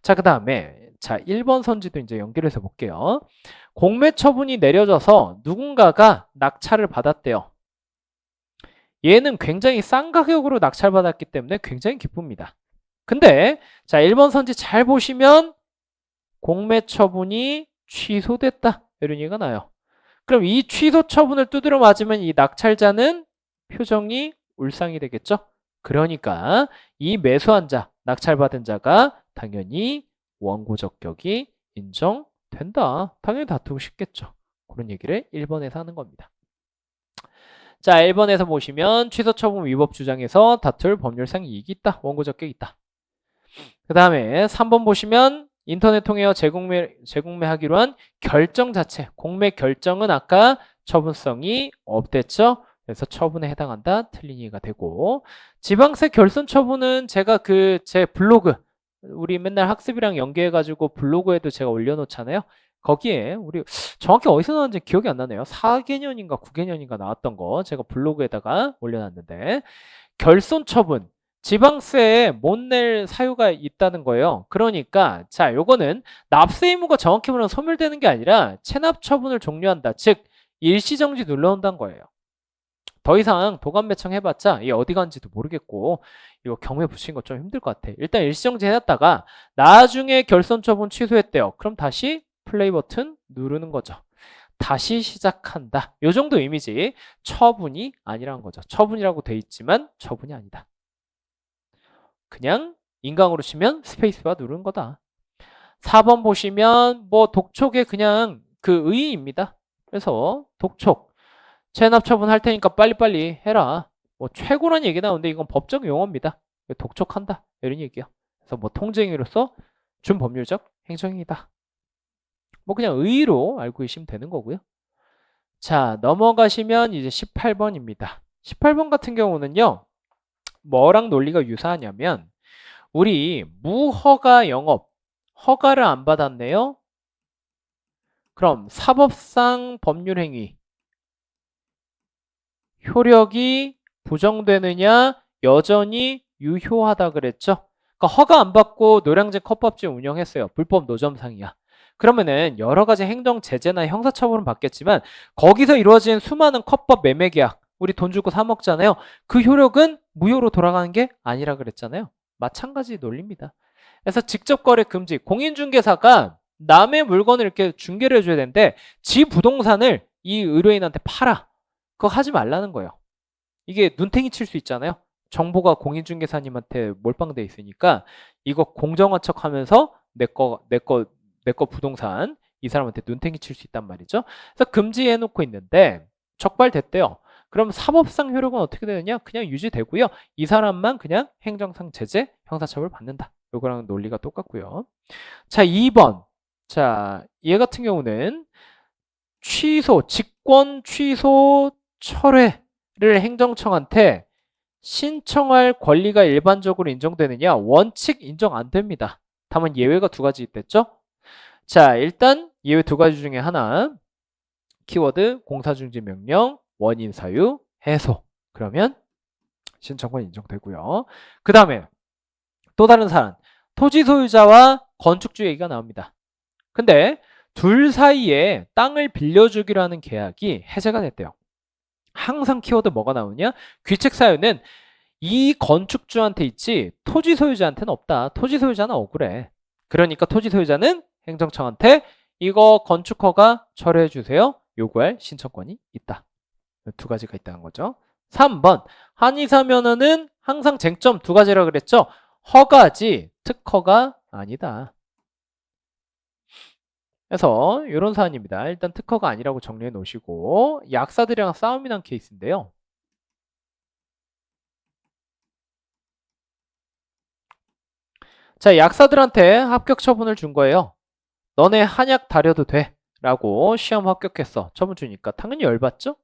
자, 그 다음에 자 1번 선지도 이제 연결해서 볼게요. 공매 처분이 내려져서 누군가가 낙찰을 받았대요. 얘는 굉장히 싼 가격으로 낙찰받았기 때문에 굉장히 기쁩니다. 근데 자 1번 선지 잘 보시면 공매 처분이 취소됐다 이런 얘기가 나요. 그럼 이 취소 처분을 두드려 맞으면 이 낙찰자는 표정이 울상이 되겠죠. 그러니까 이 매수한 자, 낙찰받은 자가 당연히 원고 적격이 인정된다. 당연히 다투고 싶겠죠. 그런 얘기를 1번에서 하는 겁니다. 자, 1번에서 보시면 취소 처분 위법 주장에서 다툴 법률상 이익이 있다. 원고 적격이 있다. 그 다음에 3번 보시면 인터넷 통해서 재공매하기로 한 결정 자체, 공매 결정은 아까 처분성이 없댔죠. 그래서 처분에 해당한다. 틀린 얘기가 되고, 지방세 결손 처분은 제가 제 블로그, 우리 맨날 학습이랑 연계해가지고 블로그에도 제가 올려놓잖아요. 거기에 우리 정확히 어디서 나왔는지 기억이 안 나네요. 4개년인가 9개년인가 나왔던 거 제가 블로그에다가 올려놨는데, 결손 처분, 지방세에 못 낼 사유가 있다는 거예요. 그러니까 자, 요거는 납세 의무가 정확히 말하면 소멸되는 게 아니라 체납 처분을 종료한다. 즉 일시정지 눌러온다는 거예요. 더 이상 도감매청 해봤자 이게 어디 간지도 모르겠고 이거 경매 붙이는 거 좀 힘들 것 같아. 일단 일시정지 해놨다가 나중에 결손 처분 취소했대요. 그럼 다시 플레이 버튼 누르는 거죠. 다시 시작한다. 요 정도 의미지 처분이 아니라는 거죠. 처분이라고 돼 있지만 처분이 아니다. 그냥 인강으로 치면 스페이스바 누르는 거다. 4번 보시면 뭐 독촉의 그냥 그 의의입니다. 그래서 독촉 체납 처분할 테니까 빨리빨리 해라. 뭐 최고란 얘기 나오는데 이건 법적 용어입니다. 독촉한다 이런 얘기야. 그래서 뭐 통지행위로서 준법률적 행정행위다. 뭐 그냥 의의로 알고 계시면 되는 거고요. 자, 넘어가시면 이제 18번입니다. 18번 같은 경우는요. 뭐랑 논리가 유사하냐면 우리 무허가 영업, 허가를 안 받았네요. 그럼 사법상 법률행위, 효력이 부정되느냐, 여전히 유효하다 그랬죠. 그러니까 허가 안 받고 노량진 컵밥집 운영했어요. 불법 노점상이야. 그러면은 여러 가지 행정 제재나 형사처벌은 받겠지만 거기서 이루어진 수많은 컵밥 매매 계약, 우리 돈 주고 사 먹잖아요. 그 효력은 무효로 돌아가는 게 아니라 그랬잖아요. 마찬가지 논리입니다. 그래서 직접 거래 금지, 공인중개사가 남의 물건을 이렇게 중개를 해줘야 되는데 지 부동산을 이 의뢰인한테 팔아. 그거 하지 말라는 거예요. 이게 눈탱이 칠 수 있잖아요. 정보가 공인중개사님한테 몰빵돼 있으니까 이거 공정한 척 하면서 내 거 부동산 이 사람한테 눈탱이 칠 수 있단 말이죠. 그래서 금지해 놓고 있는데 적발됐대요. 그럼 사법상 효력은 어떻게 되느냐? 그냥 유지되고요. 이 사람만 그냥 행정상 제재, 형사처벌 받는다. 요거랑 논리가 똑같고요. 자, 2번. 자, 얘 같은 경우는 취소, 직권 취소 철회를 행정청한테 신청할 권리가 일반적으로 인정되느냐? 원칙 인정 안 됩니다. 다만 예외가 두 가지 있댔죠? 자, 일단 예외 두 가지 중에 하나. 키워드 공사중지명령, 원인 사유, 해소. 그러면 신청권 인정되고요. 그 다음에 또 다른 사안. 토지 소유자와 건축주 얘기가 나옵니다. 근데 둘 사이에 땅을 빌려주기로 하는 계약이 해제가 됐대요. 항상 키워드 뭐가 나오냐? 귀책 사유는 이 건축주한테 있지 토지 소유자한테는 없다. 토지 소유자는 억울해. 그러니까 토지 소유자는 행정청한테 이거 건축허가 철회해 주세요. 요구할 신청권이 있다. 두 가지가 있다는 거죠. 3번 한의사 면허는 항상 쟁점 두 가지라 그랬죠. 허가지 특허가 아니다. 그래서 이런 사안입니다. 일단 특허가 아니라고 정리해 놓으시고 약사들이랑 싸움이 난 케이스인데요. 자, 약사들한테 합격 처분을 준 거예요. 너네 한약 다려도 돼 라고 시험 합격했어. 처분 주니까 당연히 열받죠?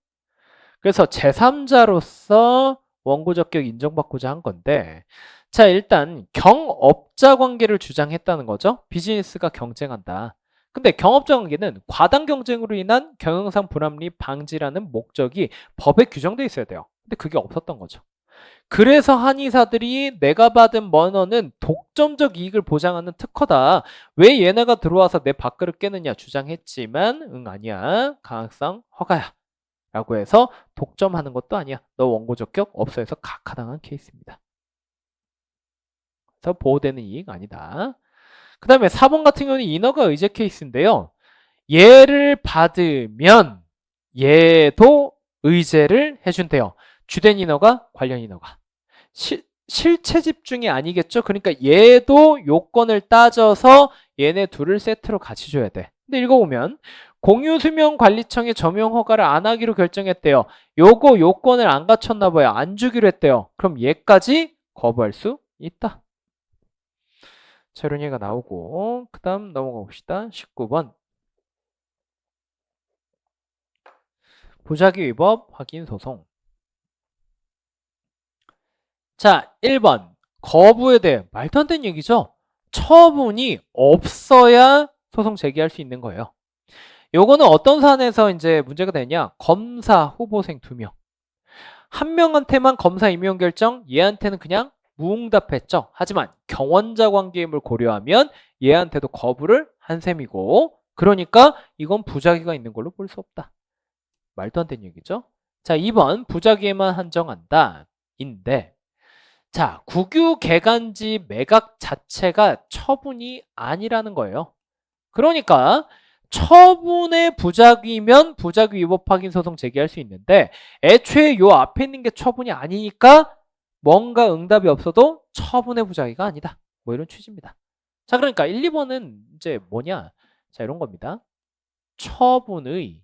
그래서 제3자로서 원고 적격 인정받고자 한 건데, 자, 일단 경업자 관계를 주장했다는 거죠. 비즈니스가 경쟁한다. 근데 경업자 관계는 과당 경쟁으로 인한 경영상 불합리 방지라는 목적이 법에 규정돼 있어야 돼요. 근데 그게 없었던 거죠. 그래서 한의사들이 내가 받은 면허는 독점적 이익을 보장하는 특허다. 왜 얘네가 들어와서 내 밥그릇 깨느냐 주장했지만 응 아니야. 강학상 허가야. 라고 해서 독점하는 것도 아니야. 너 원고 적격 없어 해서 각하당한 케이스입니다. 그래서 보호되는 이익 아니다. 그 다음에 4번 같은 경우는 인허가 의제 케이스인데요. 얘를 받으면 얘도 의제를 해준대요. 주된 인허가, 관련 인허가. 실체 집중이 아니겠죠? 그러니까 얘도 요건을 따져서 얘네 둘을 세트로 같이 줘야 돼. 근데 읽어보면 공유수명관리청이 점용 허가를 안 하기로 결정했대요. 요거 요건을 안 갖췄나 봐요. 안 주기로 했대요. 그럼 얘까지 거부할 수 있다. 자, 이런 얘기가 나오고 그 다음 넘어가 봅시다. 19번 부작위 위법 확인 소송. 자, 1번 거부에 대해 말도 안 되는 얘기죠. 처분이 없어야 소송 제기할 수 있는 거예요. 요거는 어떤 사안에서 이제 문제가 되냐? 검사 후보생 2명. 한 명한테만 검사 임용 결정, 얘한테는 그냥 무응답했죠. 하지만 경원자 관계임을 고려하면 얘한테도 거부를 한 셈이고, 그러니까 이건 부작위가 있는 걸로 볼 수 없다. 말도 안 되는 얘기죠. 자, 2번 부작위에만 한정한다. 인데, 자, 국유 개간지 매각 자체가 처분이 아니라는 거예요. 그러니까 처분의 부작위면 부작위 위법 확인 소송 제기할 수 있는데 애초에 요 앞에 있는 게 처분이 아니니까 뭔가 응답이 없어도 처분의 부작위가 아니다. 뭐 이런 취지입니다. 자, 그러니까 1, 2번은 이제 뭐냐? 자, 이런 겁니다. 처분의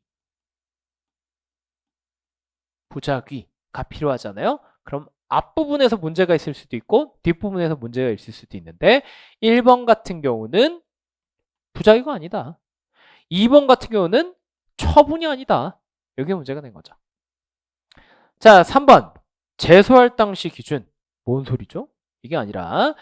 부작위가 필요하잖아요. 그럼 앞부분에서 문제가 있을 수도 있고 뒷부분에서 문제가 있을 수도 있는데 1번 같은 경우는 부작위가 아니다. 2번 같은 경우는 처분이 아니다. 여기 문제가 된 거죠. 자, 3번 제소할 당시 기준. 뭔 소리죠? 이게 아니라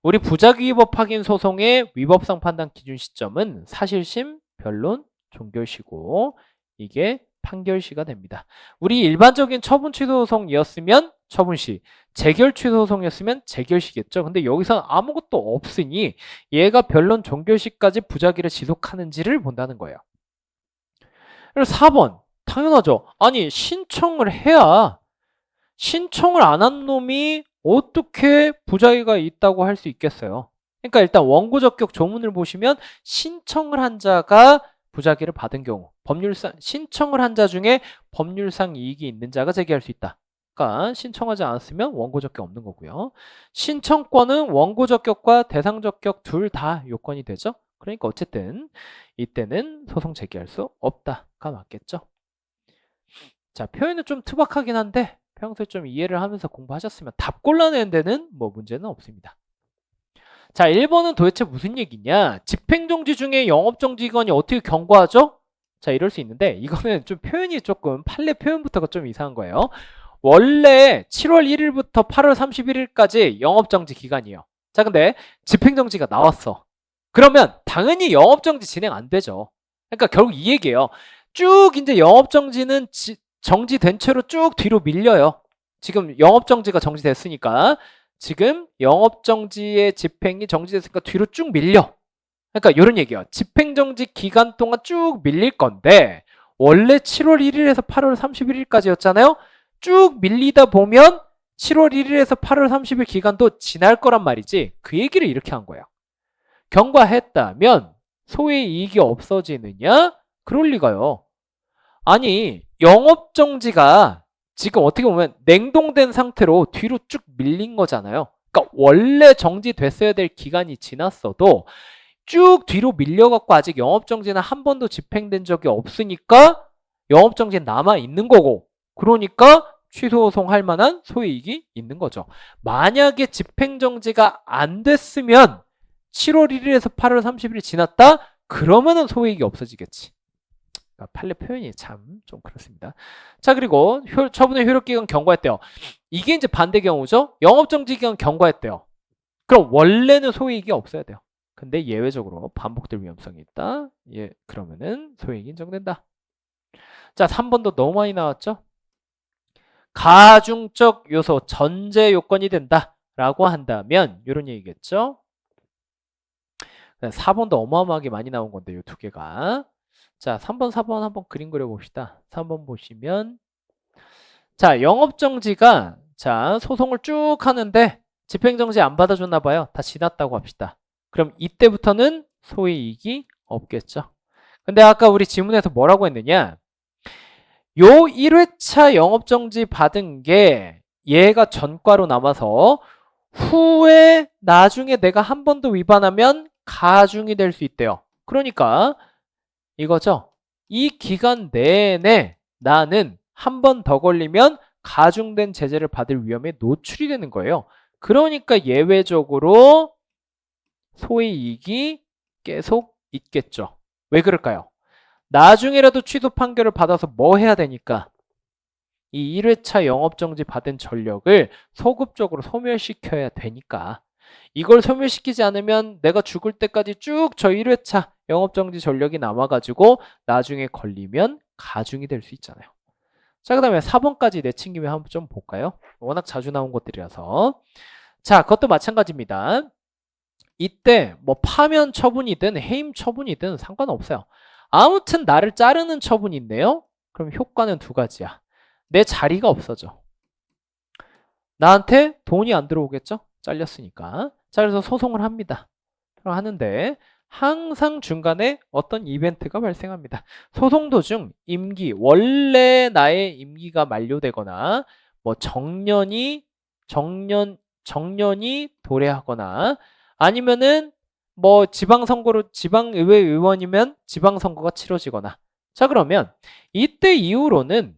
우리 부작위 위법 확인 소송의 위법성 판단 기준 시점은 사실심, 변론, 종결시고 이게 판결시가 됩니다. 우리 일반적인 처분 취소 소송이었으면 처분시, 재결 취소 소송이었으면 재결시겠죠. 근데 여기서는 아무것도 없으니 얘가 변론 종결시까지 부작위를 지속하는지를 본다는 거예요. 그래서 4번 당연하죠. 아니 신청을 해야 신청을 안 한 놈이 어떻게 부작위가 있다고 할 수 있겠어요. 그러니까 일단 원고 적격 조문을 보시면 신청을 한 자가 부작위를 받은 경우 법률상 신청을 한 자 중에 법률상 이익이 있는 자가 제기할 수 있다. 그러니까 신청하지 않았으면 원고 적격 없는 거고요. 신청권은 원고 적격과 대상 적격 둘 다 요건이 되죠. 그러니까 어쨌든 이때는 소송 제기할 수 없다가 맞겠죠. 자, 표현은 좀 투박하긴 한데 평소에 좀 이해를 하면서 공부하셨으면 답 골라내는 데는 뭐 문제는 없습니다. 자, 1번은 도대체 무슨 얘기냐? 집행정지 중에 영업정지기관이 어떻게 경고하죠? 자, 이럴 수 있는데 이거는 좀 표현이 조금 판례 표현부터가 좀 이상한 거예요. 원래 7월 1일부터 8월 31일까지 영업정지 기간이에요. 자, 근데 집행정지가 나왔어. 그러면 당연히 영업정지 진행 안 되죠. 그러니까 결국 이 얘기예요. 쭉 이제 영업정지는 정지된 채로 쭉 뒤로 밀려요. 지금 영업정지가 정지됐으니까 지금 영업정지의 집행이 정지됐으니까 뒤로 쭉 밀려. 그러니까 이런 얘기예요. 집행정지 기간 동안 쭉 밀릴 건데 원래 7월 1일에서 8월 31일까지였잖아요. 쭉 밀리다 보면 7월 1일에서 8월 30일 기간도 지날 거란 말이지. 그 얘기를 이렇게 한 거예요. 경과했다면 소의 이익이 없어지느냐? 그럴 리가요. 아니, 영업정지가 지금 어떻게 보면 냉동된 상태로 뒤로 쭉 밀린 거잖아요. 그러니까 원래 정지됐어야 될 기간이 지났어도 쭉 뒤로 밀려갖고 아직 영업정지는 한 번도 집행된 적이 없으니까 영업정지는 남아있는 거고, 그러니까 취소소송할 만한 소이익이 있는 거죠. 만약에 집행정지가 안 됐으면 7월 1일에서 8월 30일이 지났다? 그러면은 소이익이 없어지겠지. 그러니까 판례 표현이 참 좀 그렇습니다. 자, 그리고 처분의 효력기간 경과했대요. 이게 이제 반대 경우죠. 영업정지기간 경과했대요. 그럼 원래는 소이익이 없어야 돼요. 근데 예외적으로 반복될 위험성이 있다. 예, 그러면은 소이익이 인정된다. 자, 3번도 너무 많이 나왔죠. 가중적 요소, 전제 요건이 된다 라고 한다면 이런 얘기겠죠. 4번도 어마어마하게 많이 나온 건데 이 두 개가. 자, 3번, 4번 한번 그림 그려봅시다. 3번 보시면 자, 영업정지가 자, 소송을 쭉 하는데 집행정지 안 받아줬나 봐요. 다 지났다고 합시다. 그럼 이때부터는 소의 이익이 없겠죠. 근데 아까 우리 지문에서 뭐라고 했느냐? 요 1회차 영업정지 받은 게 얘가 전과로 남아서 후에 나중에 내가 한 번 더 위반하면 가중이 될 수 있대요. 그러니까 이거죠. 이 기간 내내 나는 한 번 더 걸리면 가중된 제재를 받을 위험에 노출이 되는 거예요. 그러니까 예외적으로 소의 이익이 계속 있겠죠. 왜 그럴까요? 나중에라도 취소 판결을 받아서 뭐 해야 되니까 이 1회차 영업정지 받은 전력을 소급적으로 소멸시켜야 되니까 이걸 소멸시키지 않으면 내가 죽을 때까지 쭉 저 1회차 영업정지 전력이 남아가지고 나중에 걸리면 가중이 될 수 있잖아요. 자, 그 다음에 4번까지 내친김에 한번 좀 볼까요? 워낙 자주 나온 것들이라서. 자, 그것도 마찬가지입니다. 이때 뭐 파면 처분이든 해임 처분이든 상관없어요. 아무튼 나를 자르는 처분이 있네요. 그럼 효과는 두 가지야. 내 자리가 없어져. 나한테 돈이 안 들어오겠죠? 잘렸으니까. 자, 그래서 소송을 합니다. 하는데 항상 중간에 어떤 이벤트가 발생합니다. 소송 도중 임기, 원래 나의 임기가 만료되거나 뭐 정년이 도래하거나 아니면은 뭐 지방의회 의원이면 지방선거가 치러지거나. 자, 그러면 이때 이후로는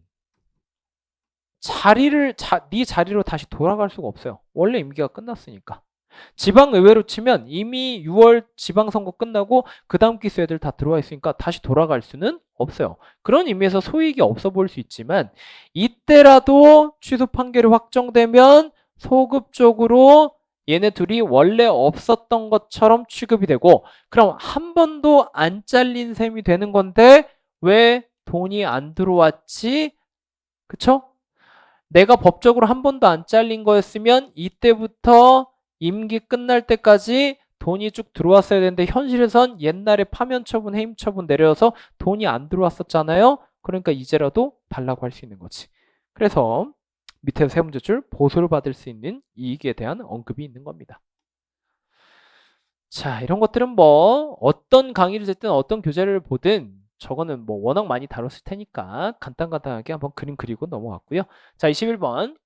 네 자리로 다시 돌아갈 수가 없어요. 원래 임기가 끝났으니까. 지방의회로 치면 이미 6월 지방선거 끝나고 그 다음 기수 애들 다 들어와 있으니까 다시 돌아갈 수는 없어요. 그런 의미에서 소이익이 없어 보일 수 있지만 이때라도 취소 판결이 확정되면 소급적으로 얘네 둘이 원래 없었던 것처럼 취급이 되고 그럼 한 번도 안 잘린 셈이 되는 건데 왜 돈이 안 들어왔지? 그쵸? 내가 법적으로 한 번도 안 잘린 거였으면 이때부터 임기 끝날 때까지 돈이 쭉 들어왔어야 되는데 현실에선 옛날에 파면 처분, 해임 처분 내려서 돈이 안 들어왔었잖아요. 그러니까 이제라도 달라고 할 수 있는 거지. 그래서 밑에서 세 문제 줄 보수를 받을 수 있는 이익에 대한 언급이 있는 겁니다. 자, 이런 것들은 뭐 어떤 강의를 듣든 어떤 교재를 보든 저거는 뭐 워낙 많이 다뤘을 테니까 간단하게 한번 그림 그리고 넘어갔고요. 자, 21번.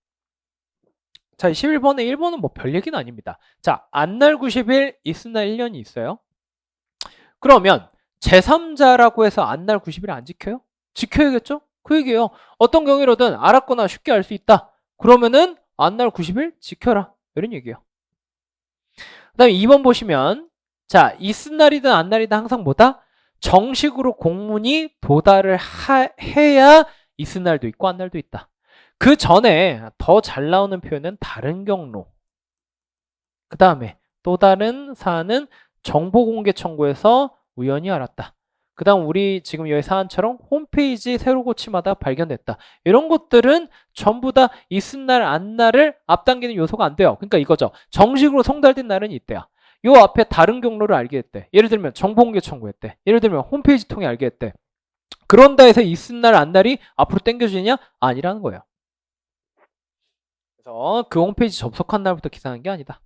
자, 21번에 1번은 뭐 별 얘기는 아닙니다. 자, 안날 90일, 있으나 1년이 있어요. 그러면 제3자라고 해서 안날 90일 안 지켜요? 지켜야겠죠? 그 얘기예요. 어떤 경위로든 알았거나 쉽게 알 수 있다. 그러면은 안날 90일 지켜라. 이런 얘기예요. 그 다음에 2번 보시면 자, 있은 날이든 안날이든 항상 뭐다? 정식으로 공문이 도달을 해야 있은 날도 있고 안날도 있다. 그 전에 더 잘 나오는 표현은 다른 경로. 그 다음에 또 다른 사안은 정보공개 청구에서 우연히 알았다. 그 다음 우리 지금 여기 사안처럼 홈페이지 새로 고침하다 발견됐다. 이런 것들은 전부 다 있은 날, 안 날을 앞당기는 요소가 안 돼요. 그러니까 이거죠. 정식으로 송달된 날은 이때야. 요 앞에 다른 경로를 알게 됐대. 예를 들면 정보공개 청구했대. 예를 들면 홈페이지 통해 알게 됐대. 그런다 해서 있은 날, 안 날이 앞으로 당겨지냐? 아니라는 거예요. 그래서 그 홈페이지 접속한 날부터 기산한 게 아니다.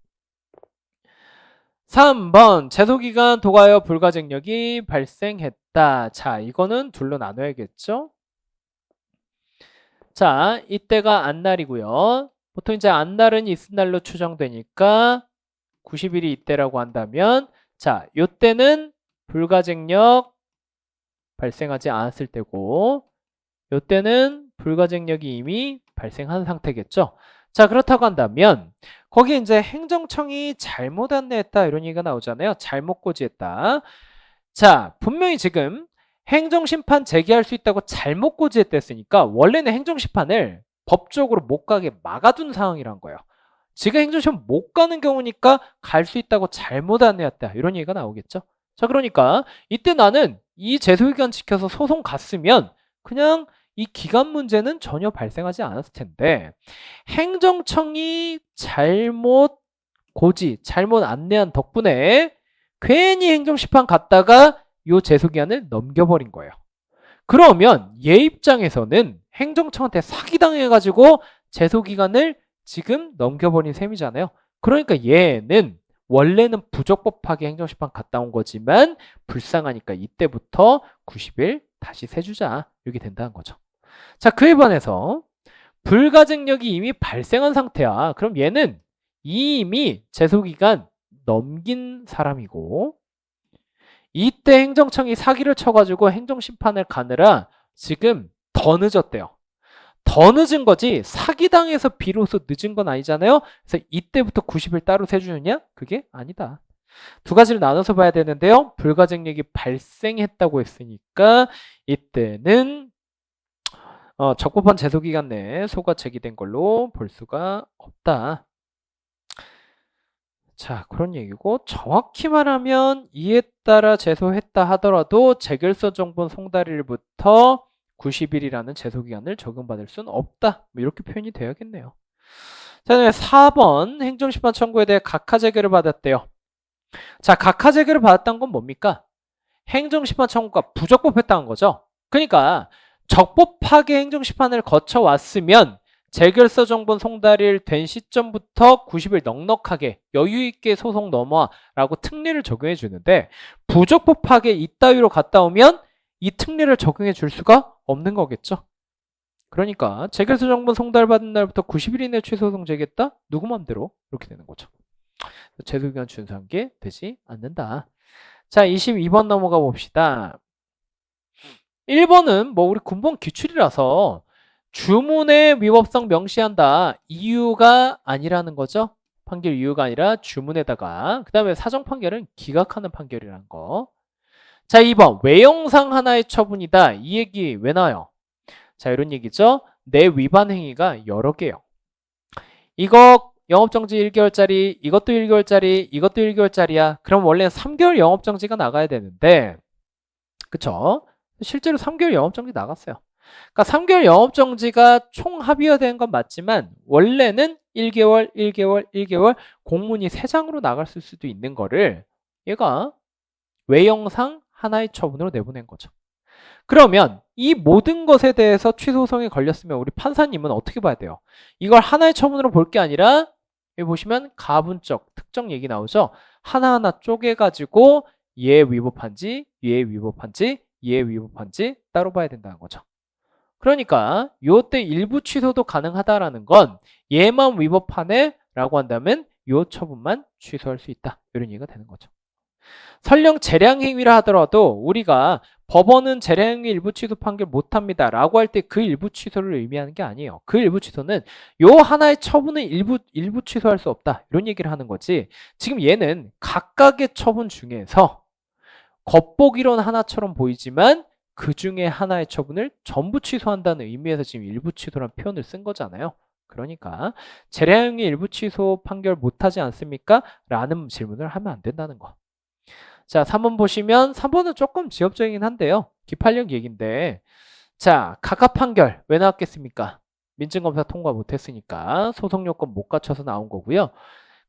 3번 제소기간 도과하여 불가증력이 발생했다. 자, 이거는 둘로 나눠야겠죠? 자, 이때가 안날이고요. 보통 이제 안날은 있은 날로 추정되니까 90일이 이때라고 한다면 자, 요때는 불가증력 발생하지 않았을 때고 요때는 불가증력이 이미 발생한 상태겠죠? 자, 그렇다고 한다면 거기 이제 행정청이 잘못 안내했다 이런 얘기가 나오잖아요. 잘못 고지했다. 자, 분명히 지금 행정심판 제기할 수 있다고 잘못 고지했댔으니까 원래는 행정심판을 법적으로 못 가게 막아둔 상황이란 거예요. 지금 행정심판 못 가는 경우니까 갈 수 있다고 잘못 안내했다 이런 얘기가 나오겠죠. 자, 그러니까 이때 나는 이 제소기간 지켜서 소송 갔으면 그냥 이 기간 문제는 전혀 발생하지 않았을 텐데 행정청이 잘못 고지, 잘못 안내한 덕분에 괜히 행정심판 갔다가 요 제소기간을 넘겨버린 거예요. 그러면 얘 입장에서는 행정청한테 사기당해가지고 제소기간을 지금 넘겨버린 셈이잖아요. 그러니까 얘는 원래는 부적법하게 행정심판 갔다 온 거지만 불쌍하니까 이때부터 90일 다시 세주자 이렇게 된다는 거죠. 자, 그에 반해서 불가증력이 이미 발생한 상태야. 그럼 얘는 이미 제소기간 넘긴 사람이고 이때 행정청이 사기를 쳐가지고 행정심판을 가느라 지금 더 늦었대요. 더 늦은 거지 사기당해서 비로소 늦은 건 아니잖아요. 그래서 이때부터 90일 따로 세주느냐? 그게 아니다. 두 가지를 나눠서 봐야 되는데요. 불가증력이 발생했다고 했으니까 이때는 적법한 제소기간 내에 소가 제기된 걸로 볼 수가 없다. 자, 그런 얘기고 정확히 말하면 이에 따라 제소했다 하더라도 재결서 정본 송달일부터 90일이라는 제소기간을 적용받을 수는 없다. 뭐 이렇게 표현이 되어야겠네요. 자, 그다음에 4번 행정심판 청구에 대해 각하 재결을 받았대요. 자, 각하 재결을 받았다는 건 뭡니까? 행정심판 청구가 부적법했다는 거죠. 그러니까 적법하게 행정심판을 거쳐왔으면 재결서 정본 송달일 된 시점부터 90일 넉넉하게 여유있게 소송 넘어와 라고 특례를 적용해 주는데 부적법하게 이따위로 갔다 오면 이 특례를 적용해 줄 수가 없는 거겠죠. 그러니까 재결서 정본 송달받은 날부터 90일 이내 최소소송 제기했다? 누구 맘대로 이렇게 되는 거죠. 제소기간 준수한 게 되지 않는다. 자, 22번 넘어가 봅시다. 1번은 뭐 우리 군법 기출이라서 주문의 위법성 명시한다. 이유가 아니라는 거죠. 판결 이유가 아니라 주문에다가 그 다음에 사정 판결은 기각하는 판결이라는 거. 자, 2번 외형상 하나의 처분이다. 이 얘기 왜 나와요? 자, 이런 얘기죠. 내 위반 행위가 여러 개요. 이거 영업정지 1개월짜리, 이것도 1개월짜리, 이것도 1개월짜리야. 그럼 원래는 3개월 영업정지가 나가야 되는데 그쵸? 실제로 3개월 영업정지 나갔어요. 그러니까 3개월 영업정지가 총 합의화된 건 맞지만 원래는 1개월, 1개월, 1개월 공문이 3장으로 나갔을 수도 있는 거를 얘가 외형상 하나의 처분으로 내보낸 거죠. 그러면 이 모든 것에 대해서 취소소송이 걸렸으면 우리 판사님은 어떻게 봐야 돼요? 이걸 하나의 처분으로 볼 게 아니라 여기 보시면 가분적, 특정 얘기 나오죠? 하나하나 쪼개가지고 얘 위법한지, 얘 위법한지, 얘 위법한지 따로 봐야 된다는 거죠. 그러니까 요때 일부 취소도 가능하다라는 건 얘만 위법하네 라고 한다면 요 처분만 취소할 수 있다. 이런 얘기가 되는 거죠. 설령 재량 행위라 하더라도 우리가 법원은 재량의 일부 취소 판결 못합니다 라고 할 때 그 일부 취소를 의미하는 게 아니에요. 그 일부 취소는 요 하나의 처분은 일부 취소할 수 없다 이런 얘기를 하는 거지. 지금 얘는 각각의 처분 중에서 겉보기론 하나처럼 보이지만 그 중에 하나의 처분을 전부 취소한다는 의미에서 지금 일부 취소라는 표현을 쓴 거잖아요. 그러니까 재량의 일부 취소 판결 못하지 않습니까? 라는 질문을 하면 안 된다는 거. 자, 3번 보시면 3번은 조금 지엽적이긴 한데요. 기판력 얘기인데 자, 각각 판결 왜 나왔겠습니까? 민증검사 통과 못했으니까 소송 요건 못 갖춰서 나온 거고요.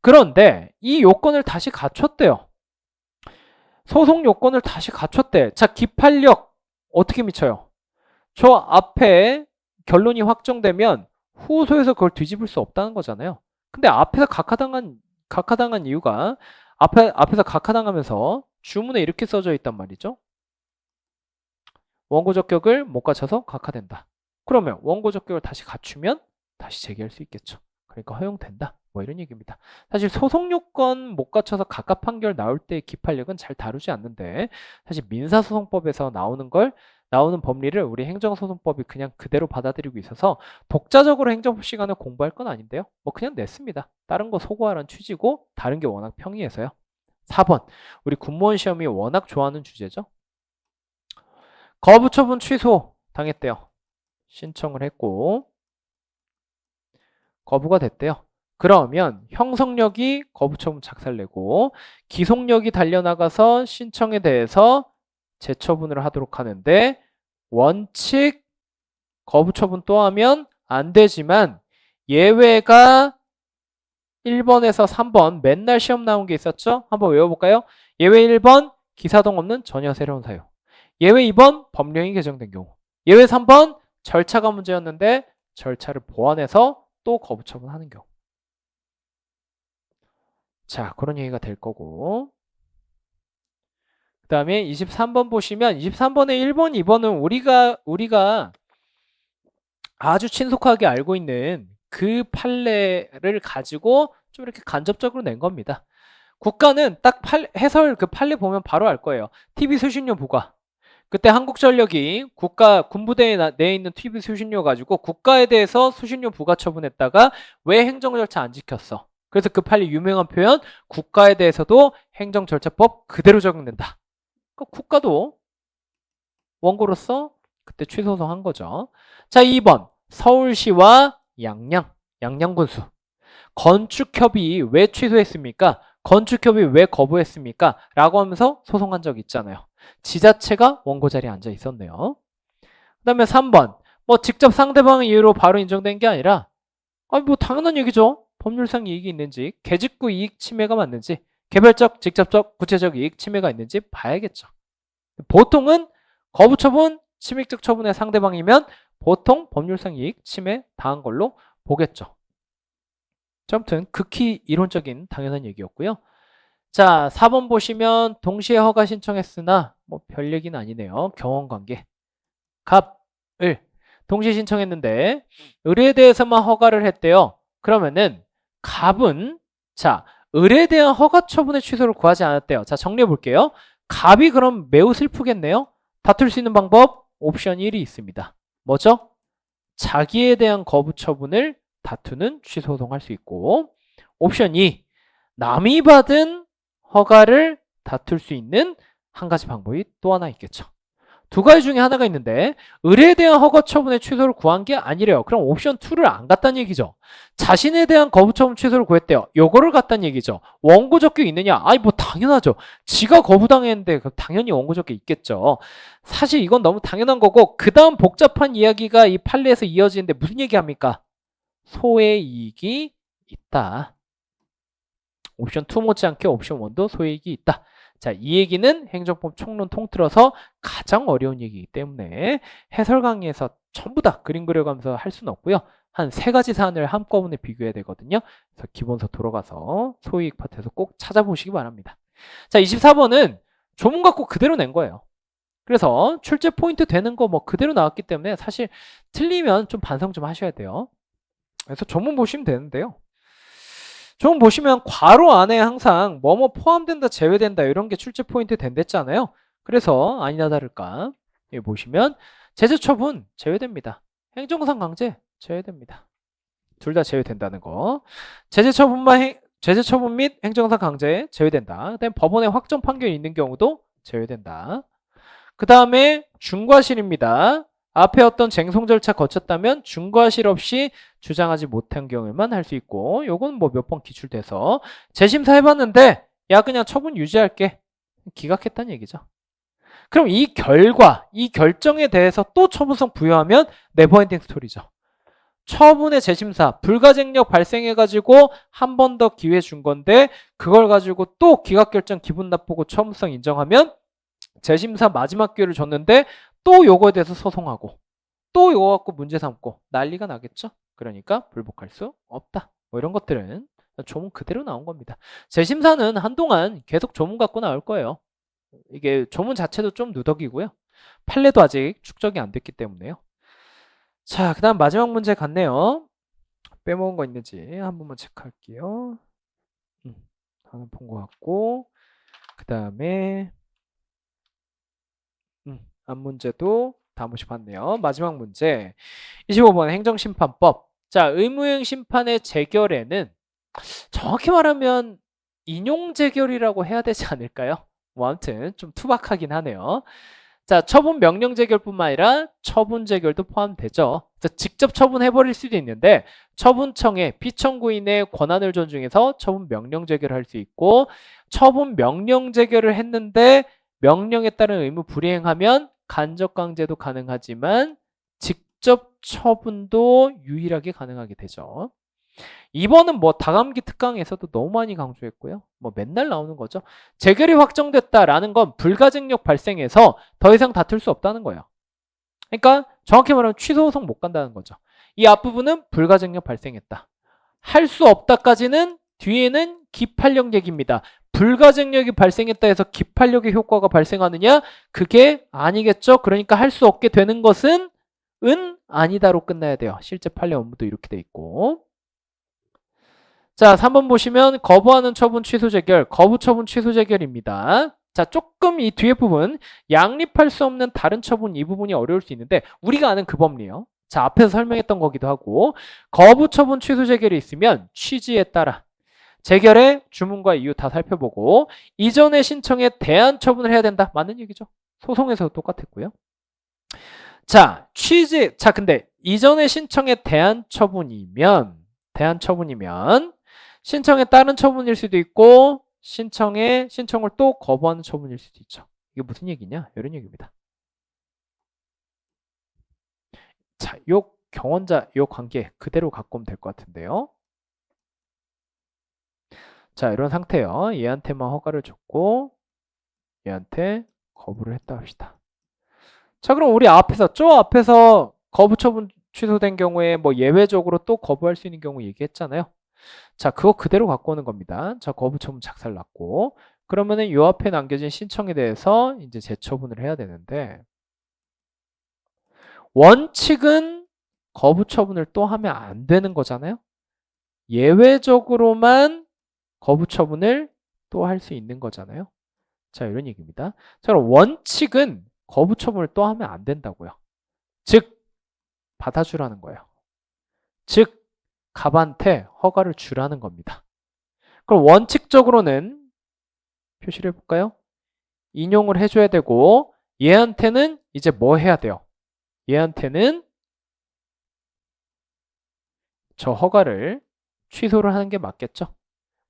그런데 이 요건을 다시 갖췄대요. 소송 요건을 다시 갖췄대. 자, 기판력 어떻게 미쳐요? 저 앞에 결론이 확정되면 후소에서 그걸 뒤집을 수 없다는 거잖아요. 근데 앞에서 각하당한 이유가 앞에서 각하당하면서 주문에 이렇게 써져 있단 말이죠. 원고 적격을 못 갖춰서 각하된다. 그러면 원고 적격을 다시 갖추면 다시 제기할 수 있겠죠. 그러니까 허용된다. 뭐 이런 얘기입니다. 사실 소송 요건 못 갖춰서 각각 판결 나올 때의 기판력은 잘 다루지 않는데 사실 민사소송법에서 나오는 법리를 우리 행정소송법이 그냥 그대로 받아들이고 있어서 독자적으로 행정법 시간을 공부할 건 아닌데요. 뭐 그냥 냈습니다. 다른 거 소거하라는 취지고 다른 게 워낙 평이해서요. 4번 우리 군무원 시험이 워낙 좋아하는 주제죠. 거부처분 취소 당했대요. 신청을 했고 거부가 됐대요. 그러면 형성력이 거부처분 작살내고 기속력이 달려나가서 신청에 대해서 재처분을 하도록 하는데 원칙 거부처분 또 하면 안 되지만 예외가 1번에서 3번 맨날 시험 나온 게 있었죠? 한번 외워볼까요? 예외 1번 기사동 없는 전혀 새로운 사유. 예외 2번 법령이 개정된 경우. 예외 3번 절차가 문제였는데 절차를 보완해서 또 거부처분하는 경우. 자, 그런 얘기가 될 거고. 그 다음에 23번 보시면 23번에 1번, 2번은 우리가 아주 친숙하게 알고 있는 그 판례를 가지고 좀 이렇게 간접적으로 낸 겁니다. 국가는 딱 해설 그 판례 보면 바로 알 거예요. TV 수신료 부과. 그때 한국전력이 군부대에 내에 있는 TV 수신료 가지고 국가에 대해서 수신료 부과 처분했다가 왜 행정 절차 안 지켰어? 그래서 그 판례 유명한 표현 국가에 대해서도 행정 절차법 그대로 적용된다. 그러니까 국가도 원고로서 그때 취소소한 거죠. 자, 2번 서울시와 양양군수 건축협의 왜 취소했습니까? 건축협의 왜 거부했습니까? 라고 하면서 소송한 적 있잖아요. 지자체가 원고 자리에 앉아 있었네요. 그 다음에 3번 뭐 직접 상대방의 이유로 바로 인정된 게 아니라 뭐 당연한 얘기죠. 법률상 이익이 있는지 개직구 이익 침해가 맞는지 개별적, 직접적, 구체적 이익 침해가 있는지 봐야겠죠. 보통은 거부처분, 침익적 처분의 상대방이면 보통 법률상 이익 침해 당한 걸로 보겠죠. 아무튼 극히 이론적인 당연한 얘기였고요. 자, 4번 보시면 동시에 허가 신청했으나 뭐 별 얘기는 아니네요. 경험관계. 갑을 동시에 신청했는데 을에 대해서만 허가를 했대요. 그러면은 갑은 자, 을에 대한 허가 처분의 취소를 구하지 않았대요. 자, 정리해 볼게요. 갑이 그럼 매우 슬프겠네요. 다툴 수 있는 방법 옵션 1이 있습니다. 뭐죠? 자기에 대한 거부 처분을 다투는 취소소송할 수 있고 옵션 2 남이 받은 허가를 다툴 수 있는 한 가지 방법이 또 하나 있겠죠. 두 가지 중에 하나가 있는데 을에 대한 허가 처분의 취소를 구한 게 아니래요. 그럼 옵션 2를 안 갔다는 얘기죠. 자신에 대한 거부 처분 취소를 구했대요. 요거를 갔다는 얘기죠. 원고 적격 있느냐? 아니 뭐 당연하죠. 지가 거부당했는데 당연히 원고 적격 있겠죠. 사실 이건 너무 당연한 거고 그 다음 복잡한 이야기가 이 판례에서 이어지는데 무슨 얘기합니까? 소의 이익이 있다. 옵션 2 못지않게 옵션 1도 소의 이익이 있다. 자, 이 얘기는 행정법 총론 통틀어서 가장 어려운 얘기이기 때문에 해설 강의에서 전부 다 그림 그려가면서 할 수는 없고요. 한 3가지 사안을 한꺼번에 비교해야 되거든요. 그래서 기본서 들어가서 소이익 파트에서 꼭 찾아보시기 바랍니다. 자, 24번은 조문 갖고 그대로 낸 거예요. 그래서 출제 포인트 되는 거 뭐 그대로 나왔기 때문에 사실 틀리면 좀 반성 좀 하셔야 돼요. 그래서 조문 보시면 되는데요. 조문 보시면 괄호 안에 항상 뭐뭐 포함된다 제외된다 이런 게 출제 포인트 된댔잖아요. 그래서 아니나 다를까 여기 보시면 제재 처분 제외됩니다. 행정상 강제 제외됩니다. 둘 다 제외된다는 거. 제재 처분 및 행정상 강제 제외된다. 그다음에 법원의 확정 판결이 있는 경우도 제외된다. 그 다음에 중과실입니다. 앞에 어떤 쟁송 절차 거쳤다면 중과실 없이 주장하지 못한 경우에만 할 수 있고, 요건 뭐 몇 번 기출돼서 재심사 해봤는데 야 그냥 처분 유지할게, 기각했다는 얘기죠. 그럼 이 결과, 이 결정에 대해서 또 처분성 부여하면 네버엔딩 스토리죠. 처분의 재심사, 불가쟁력 발생해가지고 한 번 더 기회 준 건데 그걸 가지고 또 기각결정 기분 나쁘고 처분성 인정하면 재심사 마지막 기회를 줬는데 또 요거에 대해서 소송하고 또 요거 갖고 문제 삼고 난리가 나겠죠. 그러니까 불복할 수 없다. 뭐 이런 것들은 조문 그대로 나온 겁니다. 재심사는 한동안 계속 조문 갖고 나올 거예요. 이게 조문 자체도 좀 누더기고요. 판례도 아직 축적이 안 됐기 때문에요. 자, 그 다음 마지막 문제 같네요. 빼먹은 거 있는지 한 번만 체크할게요. 하나 본 것 같고, 그 다음에 앞 문제도 다 한 번씩 봤네요. 마지막 문제 25번 행정심판법. 자, 의무행 심판의 재결에는 정확히 말하면 인용재결이라고 해야 되지 않을까요? 뭐 아무튼 좀 투박하긴 하네요. 자, 처분 명령 재결뿐만 아니라 처분 재결도 포함되죠. 그래서 직접 처분해버릴 수도 있는데 처분청에 피청구인의 권한을 존중해서 처분 명령 재결을 할 수 있고, 처분 명령 재결을 했는데 명령에 따른 의무 불이행하면 간접강제도 가능하지만 직접 처분도 유일하게 가능하게 되죠. 이번은 뭐 다감기 특강에서도 너무 많이 강조했고요. 뭐 맨날 나오는 거죠. 재결이 확정됐다라는 건 불가증력 발생해서 더 이상 다툴 수 없다는 거예요. 그러니까 정확히 말하면 취소 소송 못 간다는 거죠. 이 앞부분은 불가증력 발생했다. 할 수 없다까지는 뒤에는 기판력 얘기입니다. 불가증력이 발생했다 해서 기판력의 효과가 발생하느냐? 그게 아니겠죠. 그러니까 할 수 없게 되는 것은 아니다로 끝나야 돼요. 실제 판례 업무도 이렇게 돼 있고. 자, 3번 보시면 거부하는 처분 취소 재결, 거부 처분 취소 재결입니다. 자, 조금 이 뒤에 부분 양립할 수 없는 다른 처분 이 부분이 어려울 수 있는데 우리가 아는 그 법리요. 자, 앞에서 설명했던 거기도 하고, 거부 처분 취소 재결이 있으면 취지에 따라 재결의 주문과 이유 다 살펴보고 이전의 신청에 대한 처분을 해야 된다. 맞는 얘기죠. 소송에서도 똑같았고요. 자, 근데 이전의 신청에 대한 처분이면 신청에 따른 처분일 수도 있고 신청을 또 거부하는 처분일 수도 있죠. 이게 무슨 얘기냐? 이런 얘기입니다. 자, 요 경원자 요 관계 그대로 갖고 오면 될 것 같은데요. 자, 이런 상태예요. 얘한테만 허가를 줬고 얘한테 거부를 했다 합시다. 자, 그럼 우리 앞에서 거부 처분 취소된 경우에 뭐 예외적으로 또 거부할 수 있는 경우 얘기했잖아요. 자, 그거 그대로 갖고 오는 겁니다. 자, 거부 처분 작살 났고, 그러면은 요 앞에 남겨진 신청에 대해서 이제 재처분을 해야 되는데, 원칙은 거부 처분을 또 하면 안 되는 거잖아요. 예외적으로만 거부 처분을 또 할 수 있는 거잖아요. 자, 이런 얘기입니다. 자, 그럼 원칙은 거부 처분을 또 하면 안 된다고요. 즉, 받아주라는 거예요. 즉, 갑한테 허가를 주라는 겁니다. 그럼 원칙적으로는 표시를 해볼까요? 인용을 해줘야 되고 얘한테는 이제 뭐 해야 돼요? 얘한테는 저 허가를 취소를 하는 게 맞겠죠?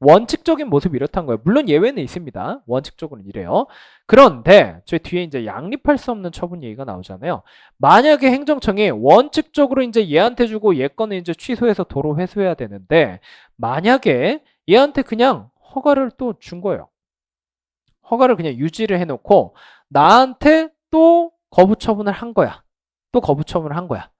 원칙적인 모습이 이렇다는 거예요. 물론 예외는 있습니다. 원칙적으로는 이래요. 그런데 저희 뒤에 이제 양립할 수 없는 처분 얘기가 나오잖아요. 만약에 행정청이 원칙적으로 이제 얘한테 주고 얘 거는 이제 취소해서 도로 회수해야 되는데 만약에 얘한테 그냥 허가를 또 준 거예요. 허가를 그냥 유지를 해놓고 나한테 또 거부 처분을 한 거야. 또 거부 처분을 한 거야.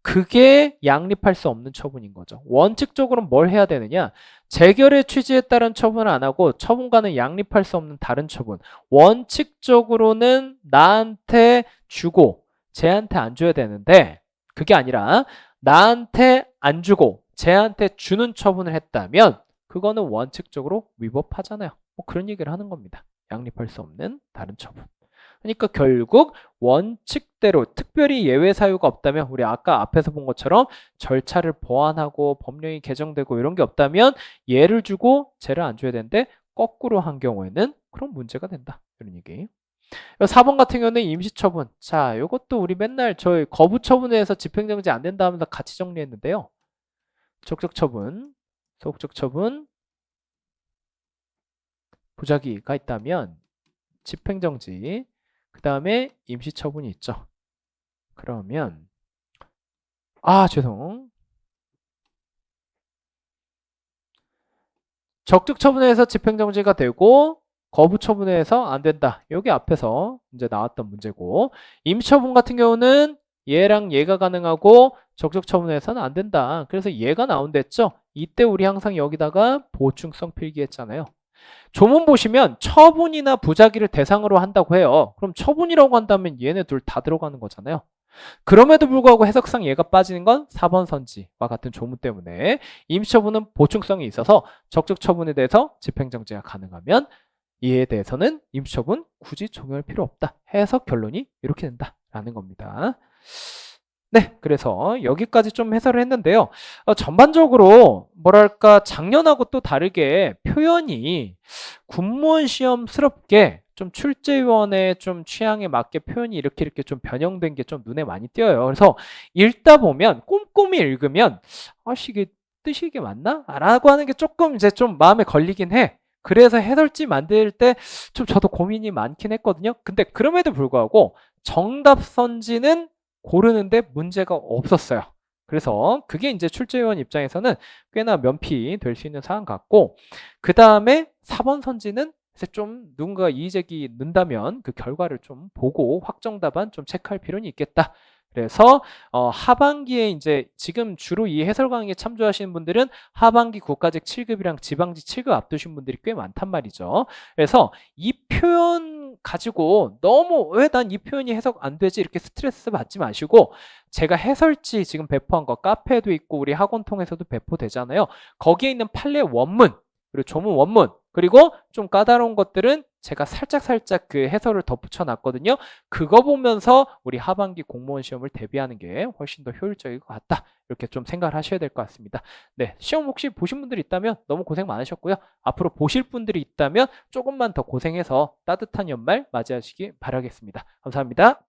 그게 양립할 수 없는 처분인 거죠. 원칙적으로는 뭘 해야 되느냐? 재결의 취지에 따른 처분을 안 하고 처분과는 양립할 수 없는 다른 처분. 원칙적으로는 나한테 주고 쟤한테 안 줘야 되는데 그게 아니라 나한테 안 주고 쟤한테 주는 처분을 했다면 그거는 원칙적으로 위법하잖아요. 뭐 그런 얘기를 하는 겁니다. 양립할 수 없는 다른 처분. 그러니까 결국 원칙대로 특별히 예외 사유가 없다면 우리 아까 앞에서 본 것처럼 절차를 보완하고 법령이 개정되고 이런 게 없다면 예를 주고 쟤를 안 줘야 되는데 거꾸로 한 경우에는 그런 문제가 된다. 이런 얘기. 4번 같은 경우는 임시처분. 자, 이것도 우리 맨날 저희 거부처분에서 집행정지 안 된다 하면서 같이 정리했는데요. 적적처분, 소극적처분, 부작위가 있다면 집행정지, 그 다음에 임시처분이 있죠. 그러면 죄송. 적극처분에서 집행정지가 되고 거부처분에서 안 된다. 여기 앞에서 이제 나왔던 문제고, 임시처분 같은 경우는 얘랑 얘가 가능하고 적극처분에서는 안 된다. 그래서 얘가 나온댔죠. 이때 우리 항상 여기다가 보충성 필기했잖아요. 조문 보시면 처분이나 부작위를 대상으로 한다고 해요. 그럼 처분이라고 한다면 얘네 둘 다 들어가는 거잖아요. 그럼에도 불구하고 해석상 얘가 빠지는 건 4번 선지와 같은 조문 때문에 임시처분은 보충성이 있어서 적극처분에 대해서 집행정지가 가능하면 이에 대해서는 임시처분 굳이 적용할 필요 없다. 해석 결론이 이렇게 된다라는 겁니다. 네, 그래서 여기까지 좀 해설을 했는데요. 전반적으로 뭐랄까 작년하고 또 다르게 표현이 군무원 시험스럽게 좀 출제위원회 좀 취향에 맞게 표현이 이렇게 좀 변형된 게 좀 눈에 많이 띄어요. 그래서 읽다 보면 꼼꼼히 읽으면 이게 뜻이 이게 맞나? 라고 하는 게 조금 이제 좀 마음에 걸리긴 해. 그래서 해설지 만들 때 좀 저도 고민이 많긴 했거든요. 근데 그럼에도 불구하고 정답 선지는 고르는데 문제가 없었어요. 그래서 그게 이제 출제위원 입장에서는 꽤나 면피 될 수 있는 사안 같고, 그 다음에 4번 선지는 좀 누군가 이의제기 는다면 그 결과를 좀 보고 확정 답안 좀 체크할 필요는 있겠다. 그래서 하반기에 이제 지금 주로 이 해설 강의에 참조하시는 분들은 하반기 국가직 7급이랑 지방직 7급 앞두신 분들이 꽤 많단 말이죠. 그래서 이 표현 가지고 너무 왜 난 이 표현이 해석 안 되지 이렇게 스트레스 받지 마시고, 제가 해설지 지금 배포한 거 카페에도 있고 우리 학원 통해서도 배포되잖아요. 거기에 있는 판례 원문 그리고 조문 원문 그리고 좀 까다로운 것들은 제가 살짝 그 해설을 덧붙여 놨거든요. 그거 보면서 우리 하반기 공무원 시험을 대비하는 게 훨씬 더 효율적일 것 같다. 이렇게 좀 생각을 하셔야 될 것 같습니다. 네, 시험 혹시 보신 분들이 있다면 너무 고생 많으셨고요. 앞으로 보실 분들이 있다면 조금만 더 고생해서 따뜻한 연말 맞이하시기 바라겠습니다. 감사합니다.